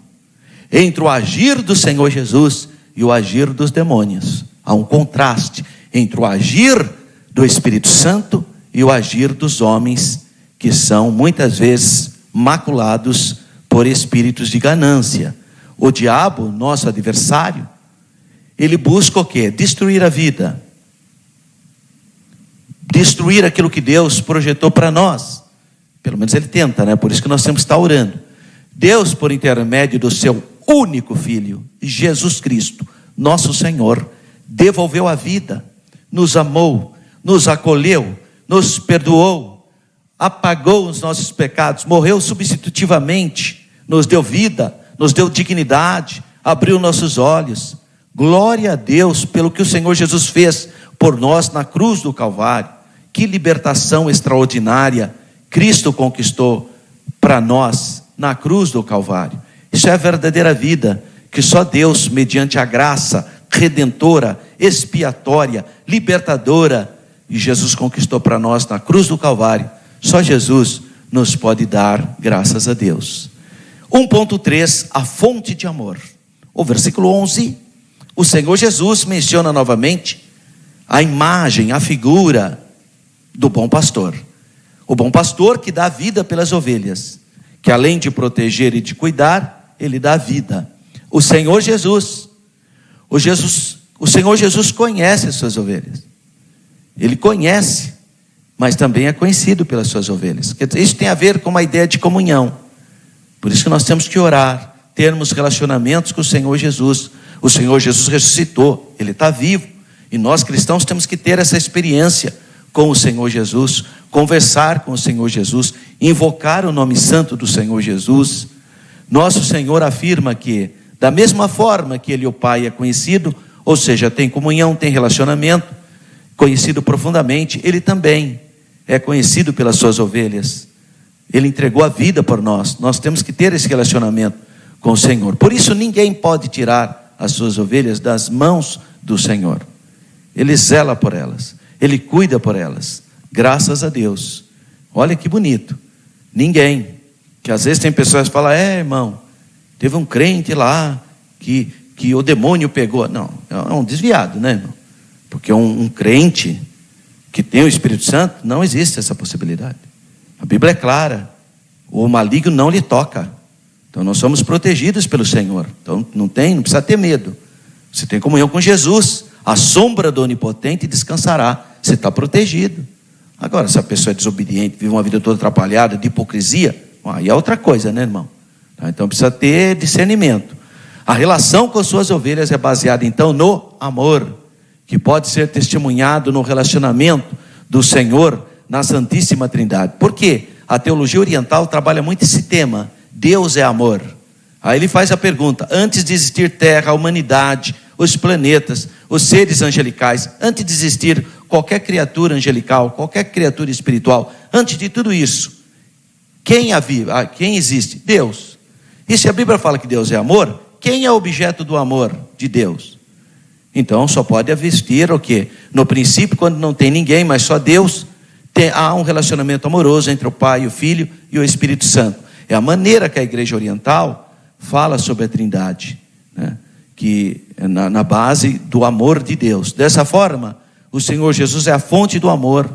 entre o agir do Senhor Jesus e o agir dos demônios. Há um contraste entre o agir do Espírito Santo e o agir dos homens, que são muitas vezes maculados por espíritos de ganância. O diabo, nosso adversário, ele busca o quê? Destruir a vida, destruir aquilo que Deus projetou para nós. Pelo menos ele tenta, né? Por isso que nós temos que estar orando. Deus, por intermédio do seu único Filho, Jesus Cristo, nosso Senhor, devolveu a vida, nos amou, nos acolheu, nos perdoou, apagou os nossos pecados, morreu substitutivamente, nos deu vida, nos deu dignidade, abriu nossos olhos. Glória a Deus pelo que o Senhor Jesus fez por nós na cruz do Calvário. Que libertação extraordinária Cristo conquistou para nós na cruz do Calvário. Isso é a verdadeira vida que só Deus, mediante a graça redentora, expiatória, libertadora, e Jesus conquistou para nós na cruz do Calvário, só Jesus nos pode dar, graças a Deus. 1.3, a fonte de amor. O versículo 11, o Senhor Jesus menciona novamente a imagem, a figura do bom pastor. O bom pastor que dá a vida pelas ovelhas, que além de proteger e de cuidar, ele dá a vida. O Senhor Jesus, o Senhor Jesus conhece as suas ovelhas. Ele conhece, mas também é conhecido pelas suas ovelhas. Isso tem a ver com uma ideia de comunhão. Por isso que nós temos que orar, termos relacionamentos com o Senhor Jesus. O Senhor Jesus ressuscitou, Ele está vivo. E nós cristãos temos que ter essa experiência com o Senhor Jesus, conversar com o Senhor Jesus, invocar o nome santo do Senhor Jesus. Nosso Senhor afirma que, da mesma forma que Ele, o Pai, é conhecido, ou seja, tem comunhão, tem relacionamento, conhecido profundamente, Ele também é conhecido pelas suas ovelhas. Ele entregou a vida por nós. Nós temos que ter esse relacionamento com o Senhor. Por isso ninguém pode tirar as suas ovelhas das mãos do Senhor. Ele zela por elas, Ele cuida por elas, graças a Deus. Olha que bonito. Ninguém, que às vezes tem pessoas que falam, irmão, teve um crente lá que o demônio pegou. Não, é um desviado, né, irmão? Porque um crente que tem o Espírito Santo, não existe essa possibilidade. A Bíblia é clara, o maligno não lhe toca. Então nós somos protegidos pelo Senhor. Então não precisa ter medo. Você tem comunhão com Jesus, a sombra do Onipotente descansará. Você está protegido. Agora, se a pessoa é desobediente, vive uma vida toda atrapalhada, de hipocrisia, aí é outra coisa, né, irmão? Então precisa ter discernimento. A relação com as suas ovelhas é baseada então no amor, que pode ser testemunhado no relacionamento do Senhor na Santíssima Trindade. Por quê? A teologia oriental trabalha muito esse tema. Deus é amor. Aí ele faz a pergunta: antes de existir terra, a humanidade, os planetas, os seres angelicais, antes de existir qualquer criatura angelical, qualquer criatura espiritual, antes de tudo isso, quem existe? Deus. E se a Bíblia fala que Deus é amor, quem é o objeto do amor de Deus? Então só pode existir o quê? No princípio, quando não tem ninguém, mas só Deus, há um relacionamento amoroso entre o Pai, o Filho e o Espírito Santo. É a maneira que a Igreja Oriental fala sobre a Trindade, né? Que é na base do amor de Deus. Dessa forma, o Senhor Jesus é a fonte do amor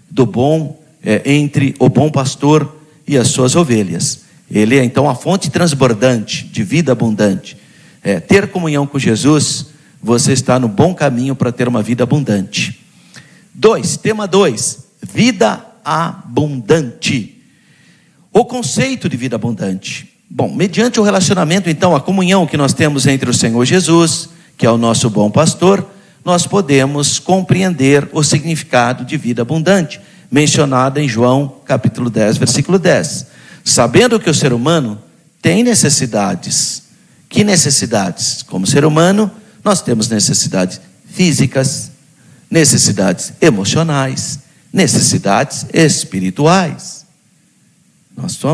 do bom, entre o bom pastor e as suas ovelhas. Ele é então a fonte transbordante de vida abundante. Ter comunhão com Jesus, você está no bom caminho para ter uma vida abundante. Tema 2, vida abundante. O conceito de vida abundante. Bom, mediante o relacionamento, então, a comunhão que nós temos entre o Senhor Jesus, que é o nosso bom pastor, nós podemos compreender o significado de vida abundante, mencionado em João capítulo 10, versículo 10. Sabendo que o ser humano tem necessidades. Que necessidades? Como ser humano, nós temos necessidades físicas, necessidades emocionais, necessidades espirituais.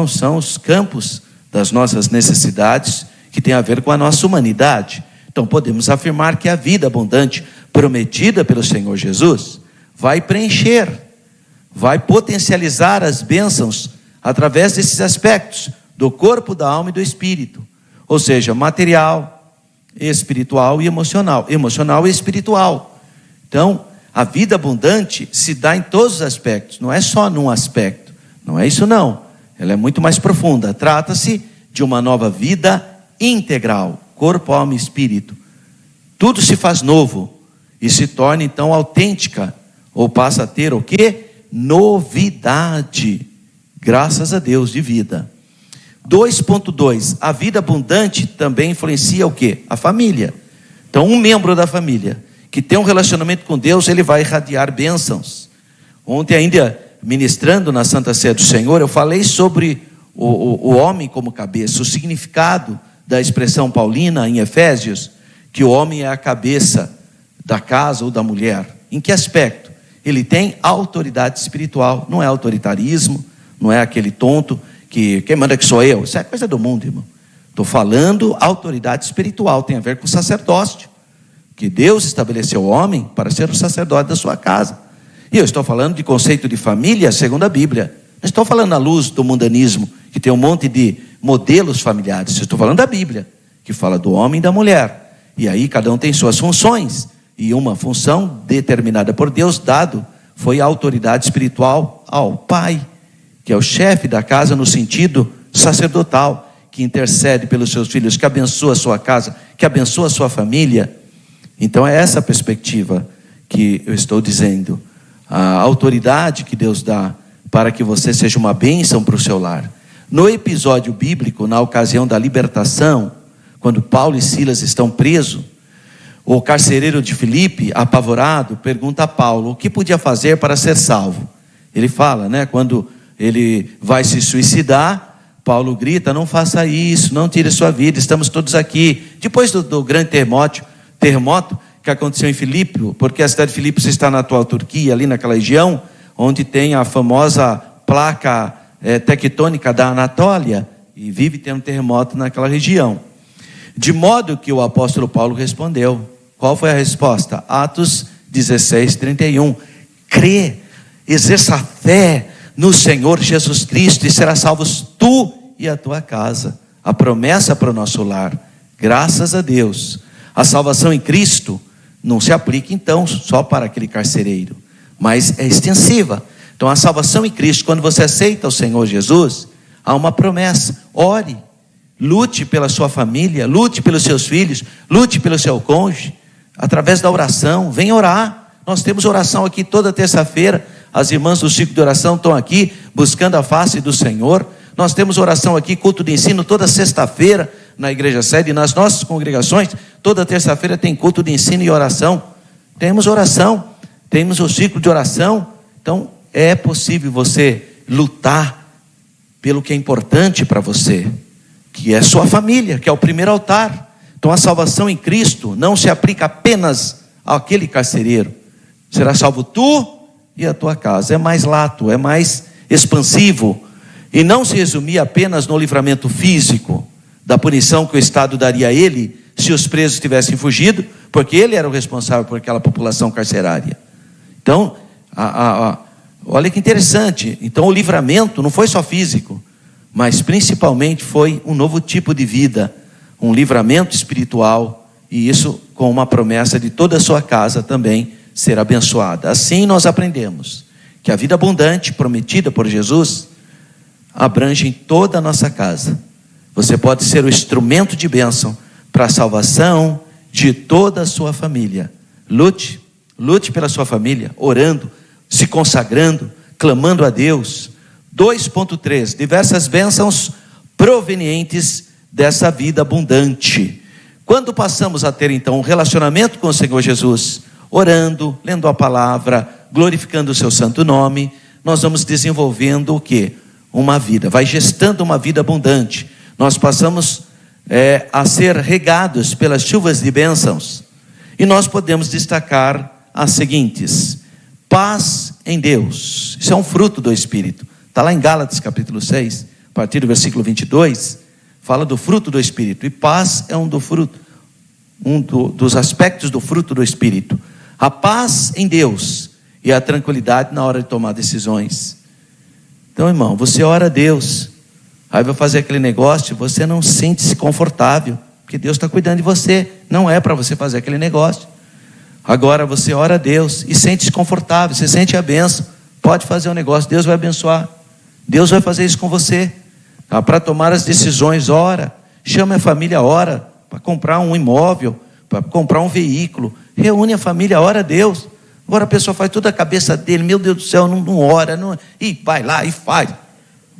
São os campos das nossas necessidades que tem a ver com a nossa humanidade. Então podemos afirmar que a vida abundante prometida pelo Senhor Jesus vai preencher, vai potencializar as bênçãos através desses aspectos do corpo, da alma e do espírito. Ou seja, material, espiritual e emocional. Emocional e espiritual. Então, a vida abundante se dá em todos os aspectos, não é só num aspecto. Não é isso não. Ela é muito mais profunda. Trata-se de uma nova vida integral, corpo, alma e espírito. Tudo se faz novo e se torna então autêntica, ou passa a ter o quê? Novidade, graças a Deus, de vida. 2.2, a vida abundante também influencia o quê? A família. Então um membro da família que tem um relacionamento com Deus, ele vai irradiar bênçãos. Ontem ainda, ministrando na Santa Ceia do Senhor, eu falei sobre o homem como cabeça, o significado da expressão paulina em Efésios, que o homem é a cabeça da casa ou da mulher. Em que aspecto? Ele tem autoridade espiritual, não é autoritarismo, não é aquele tonto que quem manda que sou eu. Isso é coisa do mundo, irmão. Estou falando autoridade espiritual, tem a ver com o sacerdócio, que Deus estabeleceu o homem para ser o sacerdote da sua casa. E eu estou falando de conceito de família segundo a Bíblia. Não estou falando à luz do mundanismo, que tem um monte de modelos familiares. Eu estou falando da Bíblia, que fala do homem e da mulher. E aí cada um tem suas funções. E uma função determinada por Deus, dado, foi a autoridade espiritual ao pai, que é o chefe da casa no sentido sacerdotal, que intercede pelos seus filhos, que abençoa a sua casa, que abençoa a sua família. Então é essa a perspectiva que eu estou dizendo. A autoridade que Deus dá para que você seja uma bênção para o seu lar. No episódio bíblico, na ocasião da libertação, quando Paulo e Silas estão presos, o carcereiro de Filipe, apavorado, pergunta a Paulo o que podia fazer para ser salvo. Ele fala, quando ele vai se suicidar, Paulo grita: não faça isso, não tire sua vida, estamos todos aqui. Depois do grande terremoto que aconteceu em Filipe, porque a cidade de Filipe está na atual Turquia, ali naquela região, onde tem a famosa placa tectônica da Anatólia, e vive tendo terremoto naquela região. De modo que o apóstolo Paulo respondeu. Qual foi a resposta? Atos 16:31. Crê, exerça fé no Senhor Jesus Cristo e serás salvos tu e a tua casa. A promessa para o nosso lar. Graças a Deus. A salvação em Cristo não se aplica então só para aquele carcereiro, mas é extensiva. Então a salvação em Cristo, quando você aceita o Senhor Jesus, há uma promessa: ore, lute pela sua família, lute pelos seus filhos, lute pelo seu cônjuge, através da oração. Vem orar. Nós temos oração aqui toda terça-feira. As irmãs do ciclo de oração estão aqui buscando a face do Senhor. Nós temos oração aqui, culto de ensino toda sexta-feira na igreja sede. Nas nossas congregações, toda terça-feira tem culto de ensino e oração. Temos oração, temos o ciclo de oração. Então é possível você lutar pelo que é importante para você, que é sua família, que é o primeiro altar. Então a salvação em Cristo não se aplica apenas àquele carcereiro. Será salvo tu e a tua casa. É mais lato, é mais expansivo. E não se resumia apenas no livramento físico, da punição que o Estado daria a ele, se os presos tivessem fugido, porque ele era o responsável por aquela população carcerária. Então, olha que interessante. Então o livramento não foi só físico, mas principalmente foi um novo tipo de vida, um livramento espiritual, e isso com uma promessa de toda a sua casa também ser abençoada. Assim nós aprendemos que a vida abundante prometida por Jesus abrange em toda a nossa casa. Você pode ser o instrumento de bênção para a salvação de toda a sua família. Lute pela sua família, orando, se consagrando, clamando a Deus. 2.3, diversas bênçãos provenientes dessa vida abundante. Quando passamos a ter então um relacionamento com o Senhor Jesus, orando, lendo a palavra, glorificando o seu santo nome, nós vamos desenvolvendo o quê? Uma vida, vai gestando uma vida abundante. Nós passamos a ser regados pelas chuvas de bênçãos, e nós podemos destacar as seguintes: paz em Deus. Isso é um fruto do Espírito. Está lá em Gálatas capítulo 6, a partir do versículo 22, fala do fruto do Espírito. E paz é dos aspectos do fruto do Espírito. A paz em Deus e a tranquilidade na hora de tomar decisões. Então, irmão, você ora a Deus, aí vai fazer aquele negócio, você não sente-se confortável, porque Deus está cuidando de você. Não é para você fazer aquele negócio. Agora você ora a Deus e sente-se confortável, você sente a bênção, pode fazer um negócio, Deus vai abençoar. Deus vai fazer isso com você. Para tomar as decisões, ora. Chama a família, ora. Para comprar um imóvel, para comprar um veículo. Reúne a família, ora a Deus. Agora a pessoa faz toda a cabeça dele, meu Deus do céu, não ora, e vai lá e faz.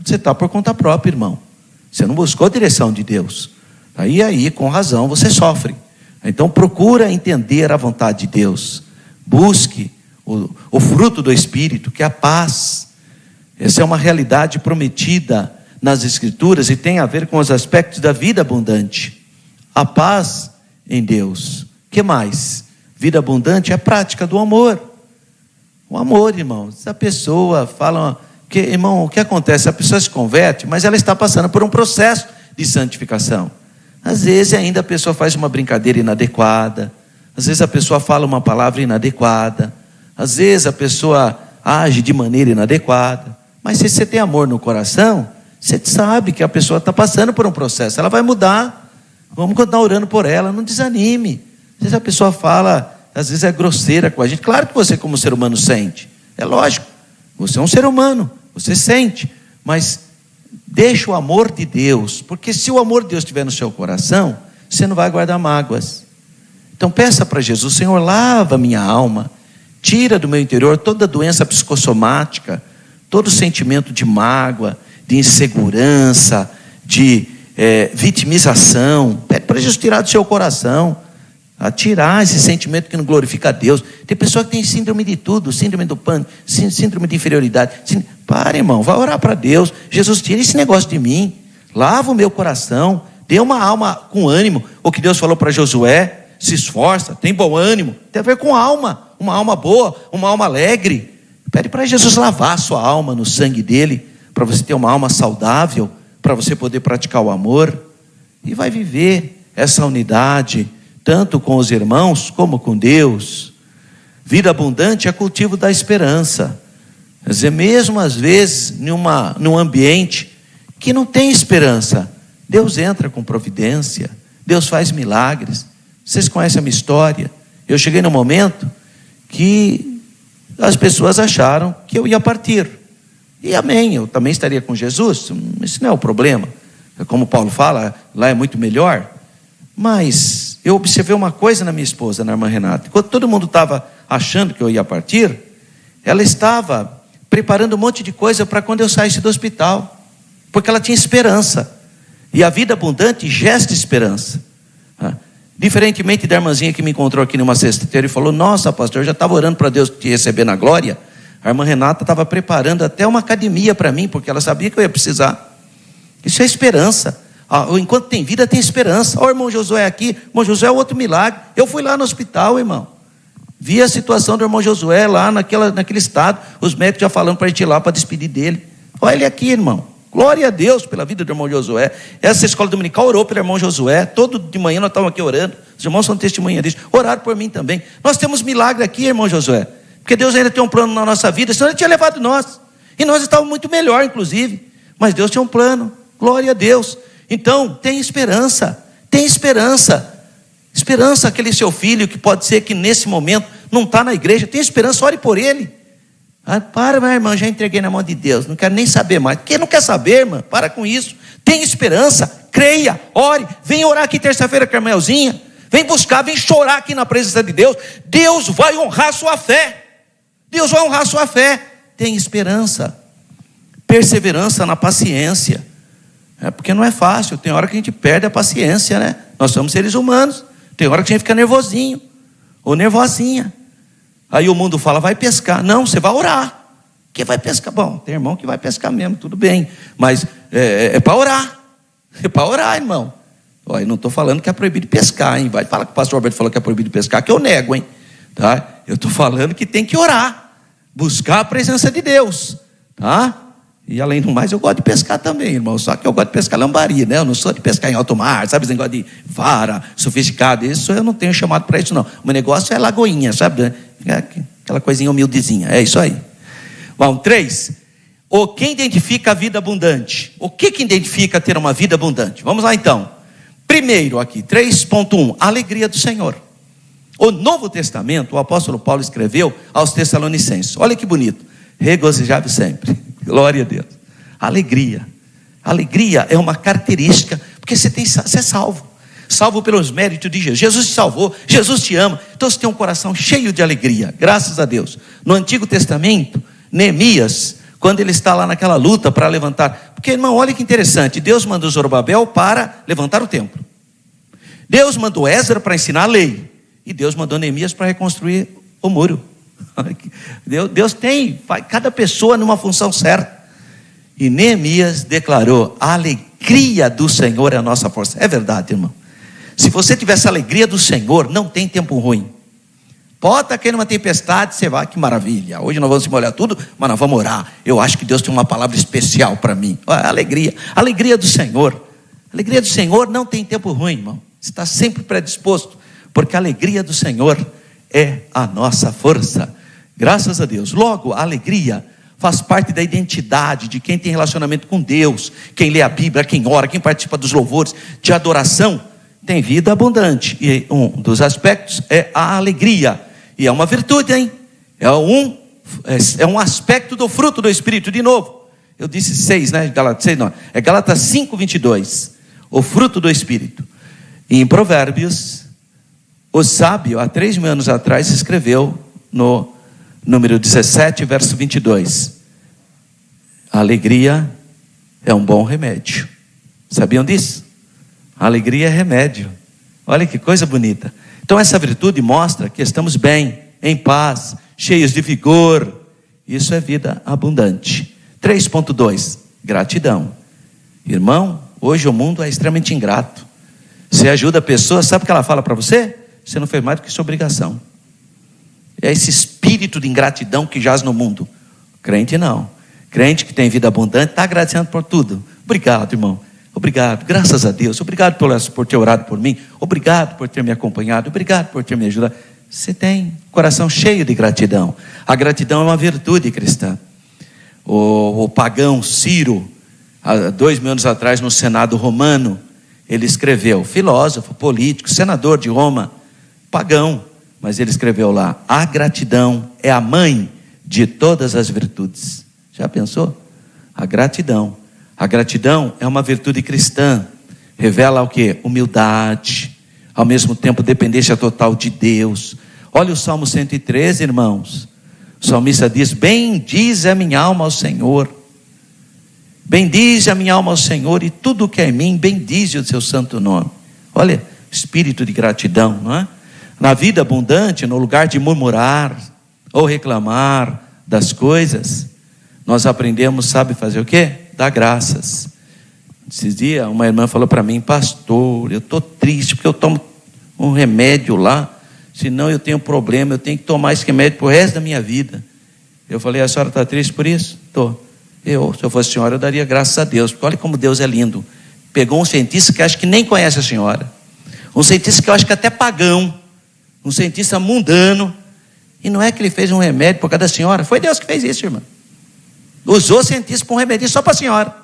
Você está por conta própria, irmão. Você não buscou a direção de Deus. Aí, com razão, você sofre. Então procura entender a vontade de Deus. Busque o fruto do Espírito, que é a paz. Essa é uma realidade prometida nas Escrituras e tem a ver com os aspectos da vida abundante. a paz em Deus. O que mais? Vida abundante é a prática do amor. O amor, irmão. Se a pessoa fala... Porque, irmão, o que acontece? A pessoa se converte, mas ela está passando por um processo de santificação. Às vezes ainda a pessoa faz uma brincadeira inadequada. Às vezes a pessoa fala uma palavra inadequada. Às vezes a pessoa age de maneira inadequada. Mas se você tem amor no coração, você sabe que a pessoa está passando por um processo. Ela vai mudar. Vamos continuar orando por ela. Não desanime. Às vezes a pessoa fala, às vezes é grosseira com a gente. Claro que você como ser humano sente. É lógico. Você é um ser humano. Você sente. Mas deixa o amor de Deus. Porque se o amor de Deus estiver no seu coração, você não vai guardar mágoas. Então peça para Jesus: Senhor, lava minha alma. Tira do meu interior toda doença psicossomática. Todo sentimento de mágoa, de insegurança, de vitimização. Pede para Jesus tirar do seu coração, a tirar esse sentimento que não glorifica a Deus. Tem pessoa que tem síndrome de tudo, síndrome do pânico, síndrome de inferioridade. Para, irmão, vai orar para Deus. Jesus, tira esse negócio de mim, lava o meu coração, dê uma alma com ânimo. O que Deus falou para Josué: se esforça, tem bom ânimo. Tem a ver com alma, uma alma boa, uma alma alegre. Pede para Jesus lavar a sua alma no sangue dele, para você ter uma alma saudável, para você poder praticar o amor, e vai viver essa unidade, tanto com os irmãos, como com Deus. Vida abundante é cultivo da esperança. Quer dizer, mesmo às vezes, num ambiente que não tem esperança, Deus entra com providência, Deus faz milagres. Vocês conhecem a minha história? Eu cheguei num momento que as pessoas acharam que eu ia partir. E amém, eu também estaria com Jesus. Isso não é o problema. Como Paulo fala, lá é muito melhor. Mas eu observei uma coisa na minha esposa, na irmã Renata. Enquanto todo mundo estava achando que eu ia partir, ela estava preparando um monte de coisa para quando eu saísse do hospital. Porque ela tinha esperança. E a vida abundante gesta esperança. Diferentemente da irmãzinha que me encontrou aqui numa sexta-feira e falou: nossa, pastor, eu já estava orando para Deus te receber na glória. A irmã Renata estava preparando até uma academia para mim, porque ela sabia que eu ia precisar. Isso é esperança. Enquanto tem vida, tem esperança. O irmão Josué aqui. Irmão Josué é outro milagre. Eu fui lá no hospital, irmão. Vi a situação do irmão Josué lá naquele estado. Os médicos já falando para a gente ir lá para despedir dele. Olha ele aqui, irmão. Glória a Deus pela vida do irmão Josué. Essa escola dominical orou pelo irmão Josué. Todo de manhã nós estávamos aqui orando. Os irmãos são testemunhas disso. Oraram por mim também. Nós temos milagre aqui, irmão Josué. Porque Deus ainda tem um plano na nossa vida. Senão ele tinha levado nós. E nós estávamos muito melhor, inclusive. Mas Deus tinha um plano. Glória a Deus. Então, tem esperança. Tem esperança. Esperança aquele seu filho que pode ser que nesse momento não está na igreja. Tem esperança, ore por ele. Para, minha irmã, já entreguei na mão de Deus. Não quero nem saber mais. Quem não quer saber, irmã? Para com isso. Tem esperança. Creia, ore. Vem orar aqui terça-feira com a irmã Elzinha. Vem buscar, vem chorar aqui na presença de Deus. Deus vai honrar sua fé. Deus vai honrar sua fé. Tem esperança. Perseverança na paciência. Porque não é fácil. Tem hora que a gente perde a paciência, né? Nós somos seres humanos. Tem hora que a gente fica nervosinho. Ou nervosinha. Aí o mundo fala: vai pescar. Não, você vai orar. Que vai pescar? Bom, tem irmão que vai pescar mesmo, tudo bem. Mas é para orar. É para orar, irmão. Ó, eu não estou falando que é proibido pescar, hein? Vai falar que o pastor Alberto falou que é proibido pescar, que eu nego, hein? Tá? Eu estou falando que tem que orar. Buscar a presença de Deus. Tá? E além do mais, eu gosto de pescar também, irmão. Só que eu gosto de pescar lambari, né? Eu não sou de pescar em alto mar, sabe? Esse negócio de vara, sofisticado. Isso eu não tenho chamado para isso, não. O meu negócio é lagoinha, sabe? Aquela coisinha humildezinha. É isso aí. Bom, 3. Quem identifica a vida abundante? O que identifica ter uma vida abundante? Vamos lá então. Primeiro aqui, 3.1. A alegria do Senhor. O Novo Testamento, o apóstolo Paulo escreveu aos Tessalonicenses. Olha que bonito. Regozijai-vos sempre. Glória a Deus. Alegria. Alegria é uma característica, porque você é salvo. Salvo pelos méritos de Jesus. Jesus te salvou, Jesus te ama. Então você tem um coração cheio de alegria. Graças a Deus. No Antigo Testamento, Neemias, quando ele está lá naquela luta para levantar. Porque, irmão, olha que interessante. Deus mandou Zorobabel para levantar o templo. Deus mandou Ezra para ensinar a lei. E Deus mandou Neemias para reconstruir o muro. Deus tem cada pessoa numa função certa. E Neemias declarou: a alegria do Senhor é a nossa força. É verdade, irmão. Se você tivesse a alegria do Senhor, não tem tempo ruim. Pode estar caindo uma tempestade, você vai, que maravilha. Hoje nós vamos se molhar tudo, mas nós vamos orar. Eu acho que Deus tem uma palavra especial para mim. Alegria do Senhor. Alegria do Senhor não tem tempo ruim, irmão. Você está sempre predisposto, porque a alegria do Senhor é a nossa força. Graças a Deus. Logo, a alegria faz parte da identidade de quem tem relacionamento com Deus, quem lê a Bíblia, quem ora, quem participa dos louvores de adoração, tem vida abundante. E um dos aspectos é a alegria. E é uma virtude, hein? É um aspecto do fruto do Espírito. De novo, eu disse 6, né? É Gálatas 5:22. O fruto do Espírito. E em Provérbios, o sábio, há 3.000 anos atrás, escreveu no número 17, verso 22. A alegria é um bom remédio. Sabiam disso? A alegria é remédio. Olha que coisa bonita. Então essa virtude mostra que estamos bem, em paz, cheios de vigor. Isso é vida abundante. 3.2, gratidão. Irmão, hoje o mundo é extremamente ingrato. Você ajuda a pessoa, sabe o que ela fala para você? Você não fez mais do que sua obrigação. É esse espírito de ingratidão que jaz no mundo. Crente não. Crente que tem vida abundante está agradecendo por tudo. Obrigado, irmão. Obrigado, graças a Deus. Obrigado por ter orado por mim. Obrigado por ter me acompanhado. Obrigado por ter me ajudado. Você tem coração cheio de gratidão. A gratidão é uma virtude cristã. O pagão Ciro, há 2.000 anos atrás, no Senado romano, ele escreveu, filósofo, político, senador de Roma, pagão, mas ele escreveu lá: a gratidão é a mãe de todas as virtudes. Já pensou? A gratidão é uma virtude cristã. Revela o quê? Humildade, ao mesmo tempo dependência total de Deus. Olha o Salmo 113, irmãos. O salmista diz: bendize a minha alma ao Senhor. Bendize a minha alma ao Senhor, e tudo o que é em mim, bendize o seu santo nome. Olha, espírito de gratidão, não é? Na vida abundante, no lugar de murmurar ou reclamar das coisas, nós aprendemos, sabe fazer o quê? Dar graças. Esses dias uma irmã falou para mim: pastor, eu estou triste porque eu tomo um remédio lá, senão eu tenho problema, eu tenho que tomar esse remédio para o resto da minha vida. Eu falei: a senhora está triste por isso? Estou. Se eu fosse senhora, eu daria graças a Deus, porque olha como Deus é lindo. Pegou um cientista que acho que nem conhece a senhora, um cientista que eu acho que até pagão, um cientista mundano, e não é que ele fez um remédio por causa da senhora. Foi Deus que fez isso, irmã. Usou o cientista para um remédio só para a senhora.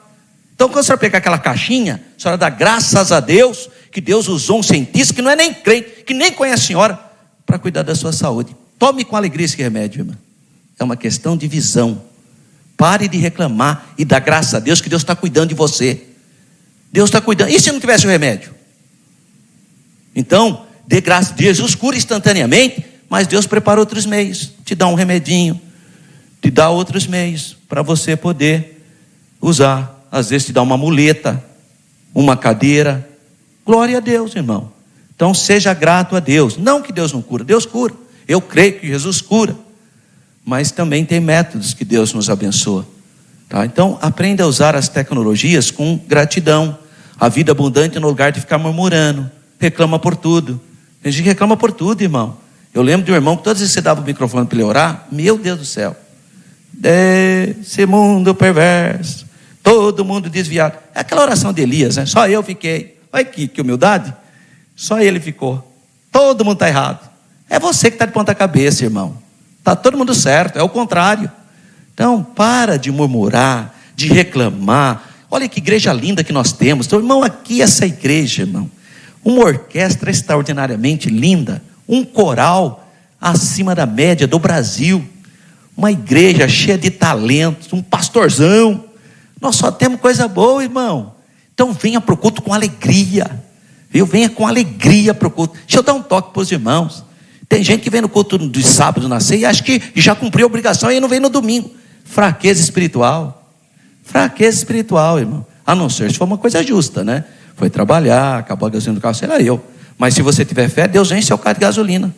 Então quando a senhora pegar aquela caixinha, a senhora dá graças a Deus que Deus usou um cientista que não é nem crente, que nem conhece a senhora, para cuidar da sua saúde. Tome com alegria esse remédio, irmã. É uma questão de visão. Pare de reclamar e dá graças a Deus que Deus está cuidando de você. Deus está cuidando. E se não tivesse o remédio? Então, dê graças. Jesus cura instantaneamente, mas Deus prepara outros meios. Te dá um remedinho, te dá outros meios para você poder usar. Às vezes te dá uma muleta, uma cadeira. Glória a Deus, irmão. Então seja grato a Deus. Não que Deus não cura, Deus cura. Eu creio que Jesus cura. Mas também tem métodos que Deus nos abençoa, tá? Então aprenda a usar as tecnologias com gratidão. A vida abundante no lugar de ficar murmurando, reclama por tudo. A gente reclama por tudo, irmão. Eu lembro de um irmão que todas as vezes você dava o microfone para ele orar, meu Deus do céu, desse mundo perverso, todo mundo desviado. É aquela oração de Elias, né? Só eu fiquei. Olha que humildade. Só ele ficou. Todo mundo está errado. É você que está de ponta cabeça, irmão. Está todo mundo certo, é o contrário. Então, para de murmurar, de reclamar. Olha que igreja linda que nós temos. Então, irmão, aqui essa igreja, irmão. Uma orquestra extraordinariamente linda. Um coral acima da média do Brasil. Uma igreja cheia de talentos. Um pastorzão. Nós só temos coisa boa, irmão. Então, venha para o culto com alegria. Viu? Venha com alegria para o culto. Deixa eu dar um toque para os irmãos. Tem gente que vem no culto de sábado na ceia e acha que já cumpriu a obrigação e não vem no domingo. Fraqueza espiritual. Fraqueza espiritual, irmão. A não ser se for uma coisa justa, né? Foi trabalhar, acabou a gasolina do carro, sei lá eu. Mas se você tiver fé, Deus enche seu carro de gasolina.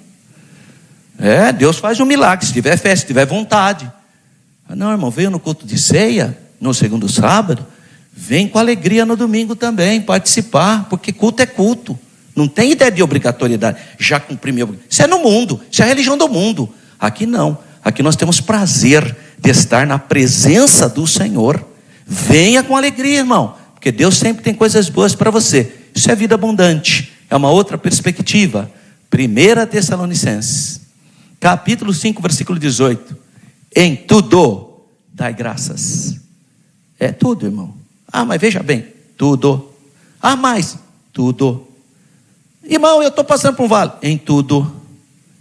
Deus faz um milagre, se tiver fé, se tiver vontade. Não, irmão, veio no culto de ceia, no segundo sábado, vem com alegria no domingo também, participar, porque culto é culto. Não tem ideia de obrigatoriedade. Já cumpri minha obrigação. Isso é no mundo, isso é a religião do mundo. Aqui não. Aqui nós temos prazer de estar na presença do Senhor. Venha com alegria, irmão, porque Deus sempre tem coisas boas para você. Isso é vida abundante. É uma outra perspectiva. 1 Tessalonicenses, capítulo 5, versículo 18. Em tudo dai graças. É tudo, irmão. Mas veja bem, tudo. Mas tudo. Irmão, eu estou passando por um vale. Em tudo.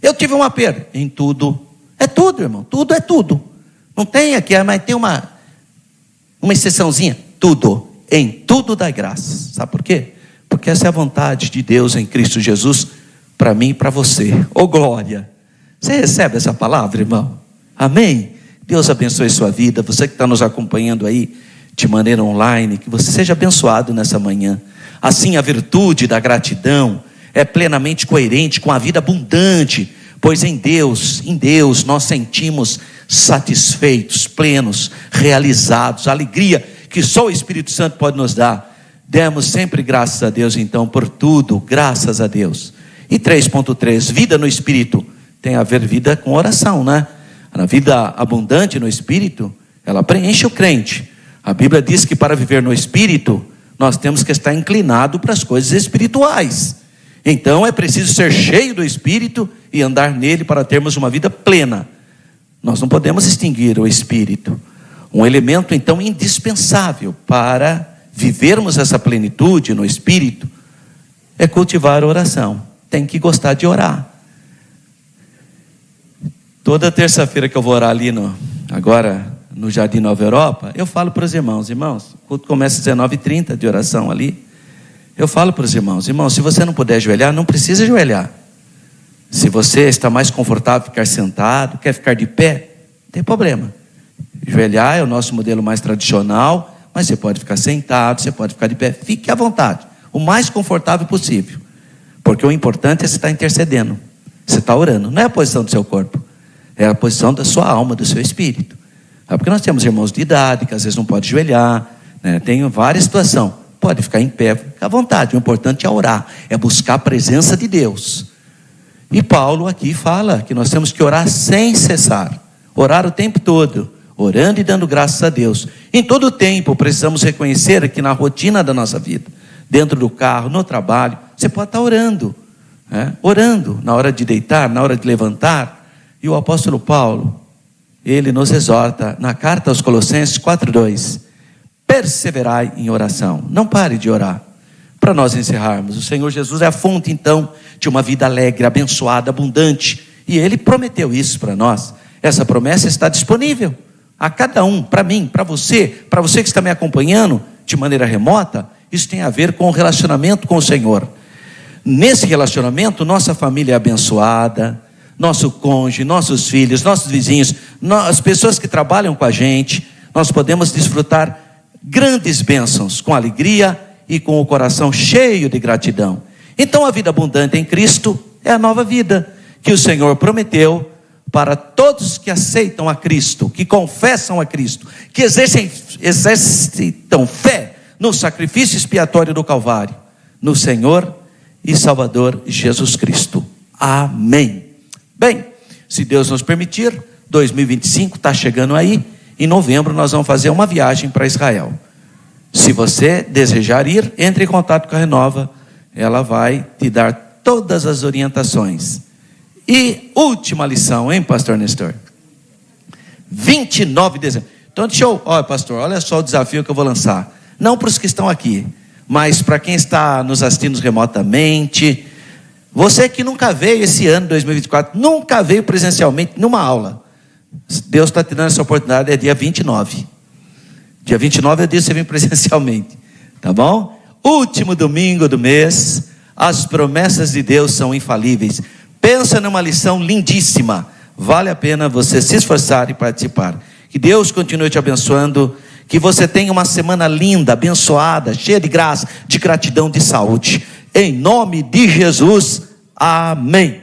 Eu tive uma perda. Em tudo. É tudo, irmão. Tudo é tudo. Não tem aqui, mas tem uma exceçãozinha. Tudo. Em tudo dai graças. Sabe por quê? Porque essa é a vontade de Deus em Cristo Jesus para mim e para você. Ô glória! Você recebe essa palavra, irmão? Amém? Deus abençoe sua vida. Você que está nos acompanhando aí de maneira online, que você seja abençoado nessa manhã. Assim, a virtude da gratidão é plenamente coerente com a vida abundante, pois em Deus nós sentimos satisfeitos, plenos, realizados, alegria que só o Espírito Santo pode nos dar. Demos sempre graças a Deus, então, por tudo, graças a Deus. E 3.3, vida no Espírito, tem a ver vida com oração, né? A vida abundante no Espírito, ela preenche o crente. A Bíblia diz que para viver no Espírito, nós temos que estar inclinado para as coisas espirituais. Então é preciso ser cheio do Espírito e andar nele para termos uma vida plena. Nós não podemos extinguir o Espírito. Um elemento então indispensável para vivermos essa plenitude no Espírito é cultivar a oração. Tem que gostar de orar. Toda terça-feira que eu vou orar ali agora no Jardim Nova Europa, eu falo para os irmãos, o culto começa às 19h30 de oração ali. Eu falo para os irmãos, se você não puder ajoelhar, não precisa ajoelhar. Se você está mais confortável ficar sentado, quer ficar de pé, não tem problema. Ajoelhar é o nosso modelo mais tradicional, mas você pode ficar sentado, você pode ficar de pé, fique à vontade, o mais confortável possível. Porque o importante é você estar intercedendo, você está orando, não é a posição do seu corpo, é a posição da sua alma, do seu espírito. Porque nós temos irmãos de idade que às vezes não podem ajoelhar, né? Tem várias situações, pode ficar em pé, fica à vontade. O importante é orar, é buscar a presença de Deus. E Paulo aqui fala que nós temos que orar sem cessar, orar o tempo todo, orando e dando graças a Deus. Em todo o tempo precisamos reconhecer que na rotina da nossa vida, dentro do carro, no trabalho, você pode estar orando, né? Orando na hora de deitar, na hora de levantar. E o apóstolo Paulo, ele nos exorta na carta aos Colossenses 4:2, perseverai em oração, não pare de orar. Para nós encerrarmos, o Senhor Jesus é a fonte então de uma vida alegre, abençoada, abundante, e Ele prometeu isso para nós. Essa promessa está disponível a cada um, para mim, para você que está me acompanhando de maneira remota. Isso tem a ver com o relacionamento com o Senhor. Nesse relacionamento, nossa família é abençoada, nosso cônjuge, nossos filhos, nossos vizinhos, as pessoas que trabalham com a gente, nós podemos desfrutar grandes bênçãos com alegria e com o coração cheio de gratidão. Então a vida abundante em Cristo é a nova vida que o Senhor prometeu para todos que aceitam a Cristo, que confessam a Cristo, que exercitam fé no sacrifício expiatório do Calvário, no Senhor e Salvador Jesus Cristo. Amém. Bem, se Deus nos permitir, 2025 está chegando aí. Em novembro nós vamos fazer uma viagem para Israel. Se você desejar ir, entre em contato com a Renova. Ela vai te dar todas as orientações. E última lição, hein, pastor Nestor? 29 de dezembro. Então olha, pastor, olha só o desafio que eu vou lançar. Não para os que estão aqui, mas para quem está nos assistindo remotamente. Você que nunca veio esse ano, 2024, nunca veio presencialmente numa aula. Deus está te dando essa oportunidade, é dia 29. Dia 29 é o dia que você vem presencialmente, tá bom? Último domingo do mês, as promessas de Deus são infalíveis. Pensa numa lição lindíssima, vale a pena você se esforçar e participar. Que Deus continue te abençoando, que você tenha uma semana linda, abençoada, cheia de graça, de gratidão, de saúde. Em nome de Jesus, amém.